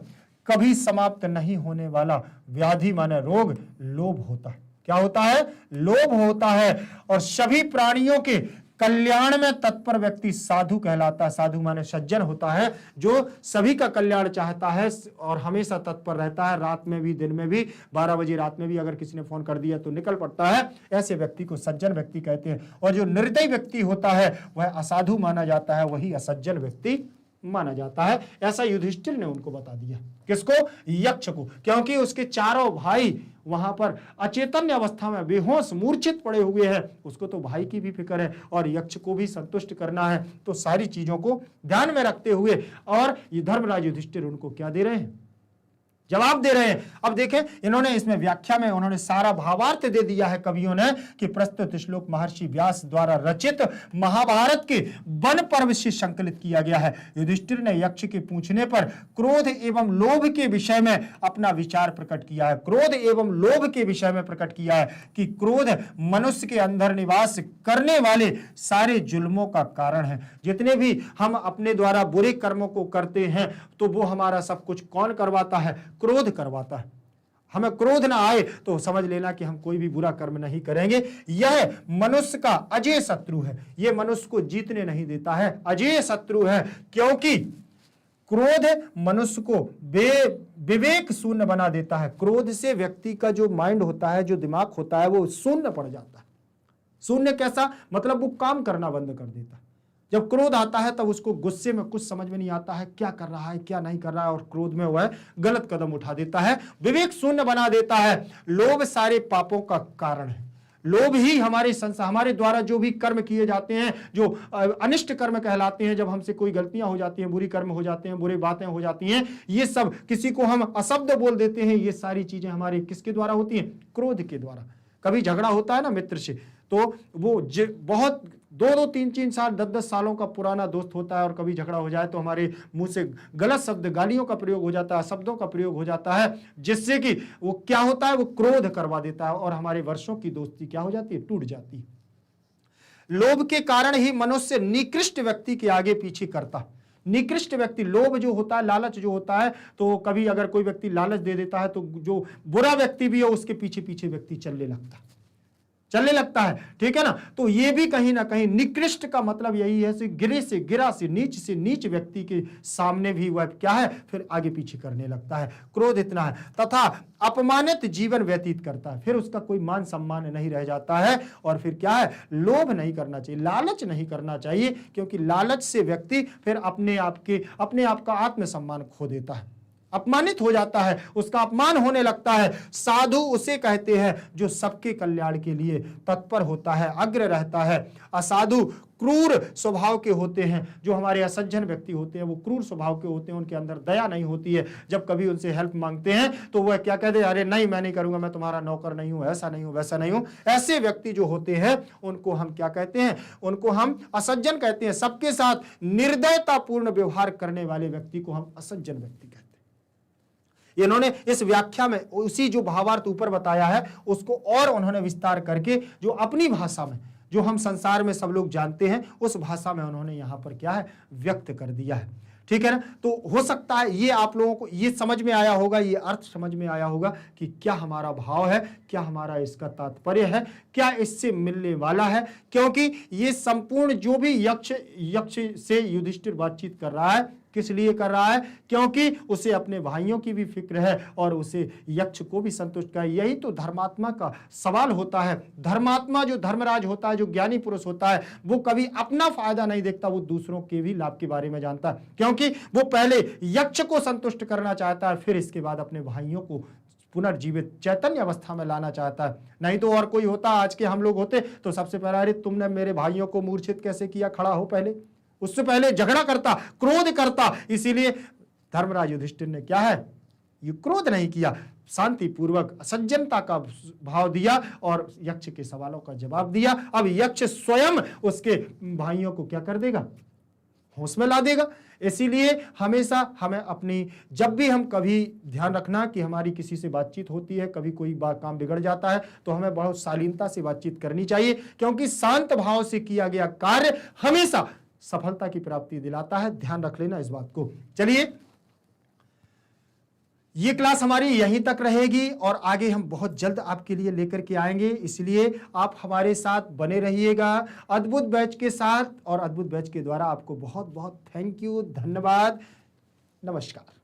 कभी समाप्त नहीं होने वाला व्याधि माने रोग लोभ होता है। क्या होता है, लोभ होता है। और सभी प्राणियों के कल्याण में तत्पर व्यक्ति साधु कहलाता है। साधु माने सज्जन होता है, जो सभी का कल्याण चाहता है और हमेशा तत्पर रहता है, रात में भी दिन में भी, 12 बजे रात में भी अगर किसी ने फोन कर दिया तो निकल पड़ता है। ऐसे व्यक्ति को सज्जन व्यक्ति कहते हैं। और जो निर्दयी व्यक्ति होता है वह असाधु माना जाता है, वही असज्जन व्यक्ति माना जाता है। ऐसा युधिष्ठिर ने उनको बता दिया, किसको, यक्ष को, क्योंकि उसके चारों भाई वहां पर अचेतन्य अवस्था में बेहोश मूर्छित पड़े हुए हैं। उसको तो भाई की भी फिक्र है और यक्ष को भी संतुष्ट करना है। तो सारी चीजों को ध्यान में रखते हुए और ये धर्मराज युधिष्ठिर उनको क्या दे रहे हैं, जवाब दे रहे हैं। अब देखें, इन्होंने इसमें व्याख्या में उन्होंने सारा भावार्थ दे दिया है कवियों ने कि प्रस्तुत श्लोक महर्षि व्यास द्वारा रचित महाभारत के वन पर्व से संकलित किया गया है। युधिष्ठिर ने यक्ष के पूछने पर क्रोध एवं लोभ के विषय में अपना विचार प्रकट किया है। क्रोध एवं लोभ के विषय में प्रकट किया है कि क्रोध मनुष्य के अंदर निवास करने वाले सारे जुल्मों का कारण है। जितने भी हम अपने द्वारा बुरे कर्मों को करते हैं तो वो हमारा सब कुछ कौन करवाता है? क्रोध करवाता है। हमें क्रोध ना आए तो समझ लेना कि हम कोई भी बुरा कर्म नहीं करेंगे। यह मनुष्य का अजेय शत्रु है। यह मनुष्य को जीतने नहीं देता है, अजेय शत्रु है। क्योंकि क्रोध मनुष्य को विवेक शून्य बना देता है। क्रोध से व्यक्ति का जो माइंड होता है, जो दिमाग होता है, वो शून्य पड़ जाता है। शून्य कैसा? मतलब वो काम करना बंद कर देता है। जब क्रोध आता है तब उसको गुस्से में कुछ समझ में नहीं आता है, क्या कर रहा है क्या नहीं कर रहा है, और क्रोध में वह गलत कदम उठा देता है, विवेक शून्य बना देता है। लोभ सारे पापों का कारण है। लोभ ही हमारे द्वारा जो भी कर्म किए जाते हैं, जो अनिष्ट कर्म कहलाते हैं, जब हमसे कोई गलतियां हो जाती हैं, बुरी कर्म हो जाते हैं, बुरी बातें हो जाती हैं, ये सब, किसी को हम अशब्द बोल देते हैं, ये सारी चीजें हमारे किसके द्वारा होती हैं? क्रोध के द्वारा। कभी झगड़ा होता है ना मित्र से, तो वो बहुत 2-2, 3-3 साल, 10-10 सालों का पुराना दोस्त होता है, और कभी झगड़ा हो जाए तो हमारे मुंह से गलत शब्द, गालियों का प्रयोग हो जाता है, शब्दों का प्रयोग हो जाता है, जिससे कि वो क्या होता है? वो क्रोध करवा देता है, और हमारे वर्षों की दोस्ती क्या हो जाती है? टूट जाती है। लोभ के कारण ही मनुष्य निकृष्ट व्यक्ति के आगे पीछे करता है। निकृष्ट व्यक्ति, लोभ जो होता है, लालच जो होता है, तो कभी अगर कोई व्यक्ति लालच दे देता है तो जो बुरा व्यक्ति भी है उसके पीछे पीछे व्यक्ति चलने लगता है। ठीक है ना? तो ये भी कहीं ना कहीं निकृष्ट का मतलब यही है, गिरे से गिरा, से नीच व्यक्ति के सामने भी वह क्या है? फिर आगे पीछे करने लगता है। क्रोध इतना है। तथा अपमानित जीवन व्यतीत करता है, फिर उसका कोई मान सम्मान नहीं रह जाता है। और फिर क्या है? लोभ नहीं करना चाहिए, लालच नहीं करना चाहिए, क्योंकि लालच से व्यक्ति फिर अपने आप का आत्मसम्मान खो देता है, अपमानित हो जाता है, उसका अपमान होने लगता है। साधु उसे कहते हैं जो सबके कल्याण के लिए तत्पर होता है, अग्र रहता है। असाधु क्रूर स्वभाव के होते हैं। जो हमारे असज्जन व्यक्ति होते हैं वो क्रूर स्वभाव के होते हैं, उनके अंदर दया नहीं होती है। जब कभी उनसे हेल्प मांगते हैं तो वह क्या कहते हैं? अरे नहीं, मैं नहीं करूंगा, मैं तुम्हारा नौकर नहीं हूं, ऐसा नहीं हूं, वैसा नहीं हूं। ऐसे व्यक्ति जो होते हैं उनको हम क्या कहते हैं? उनको हम असज्जन कहते हैं। सबके साथ निर्दयतापूर्ण व्यवहार करने वाले व्यक्ति को हम असज्जन व्यक्ति कहते हैं। इन्होंने इस व्याख्या में उसी जो भावार्थ ऊपर बताया है उसको और उन्होंने विस्तार करके, जो अपनी भाषा में, जो हम संसार में सब लोग जानते हैं, उस भाषा में उन्होंने यहां पर क्या है? व्यक्त कर दिया है। ठीक है ना? तो हो सकता है ये आप लोगों को ये समझ में आया होगा, ये अर्थ समझ में आया होगा कि क्या हमारा भाव है, क्या हमारा इसका तात्पर्य है, क्या इससे मिलने वाला है। क्योंकि ये संपूर्ण जो भी यक्ष से युधिष्ठिर बातचीत कर रहा है, किस लिए कर रहा है? क्योंकि उसे अपने भाइयों की भी फिक्र है और उसे यक्ष को भी संतुष्ट कर। यही तो धर्मात्मा का सवाल होता है। धर्मात्मा, जो धर्मराज होता है, जो ज्ञानी पुरुष होता है, वो कभी अपना फायदा नहीं देखता, वो दूसरों के भी लाभ के बारे में जानता है। क्योंकि वो पहले यक्ष को संतुष्ट करना चाहता है, फिर इसके बाद अपने भाइयों को पुनर्जीवित चैतन्य अवस्था में लाना चाहता है। नहीं तो और कोई होता, आज के हम लोग होते तो सबसे पहले, अरे तुमने मेरे भाइयों को मूर्छित कैसे किया, खड़ा हो पहले, उससे पहले झगड़ा करता, क्रोध करता। इसीलिए धर्मराज युधिष्ठिर ने क्या है? ये क्रोध नहीं किया, शांतिपूर्वक सज्जनता का भाव दिया और यक्ष के सवालों का जवाब दिया। अब यक्ष स्वयं उसके भाइयों को क्या कर देगा? होश में ला देगा। इसीलिए हमेशा हमें अपनी, जब भी हम कभी ध्यान रखना कि हमारी किसी से बातचीत होती है, कभी कोई काम बिगड़ जाता है, तो हमें बहुत शालीनता से बातचीत करनी चाहिए, क्योंकि शांत भाव से किया गया कार्य हमेशा सफलता की प्राप्ति दिलाता है। ध्यान रख लेना इस बात को। चलिए, ये क्लास हमारी यहीं तक रहेगी और आगे हम बहुत जल्द आपके लिए लेकर के आएंगे, इसलिए आप हमारे साथ बने रहिएगा अद्भुत बैच के साथ। और अद्भुत बैच के द्वारा आपको बहुत बहुत थैंक यू, धन्यवाद, नमस्कार।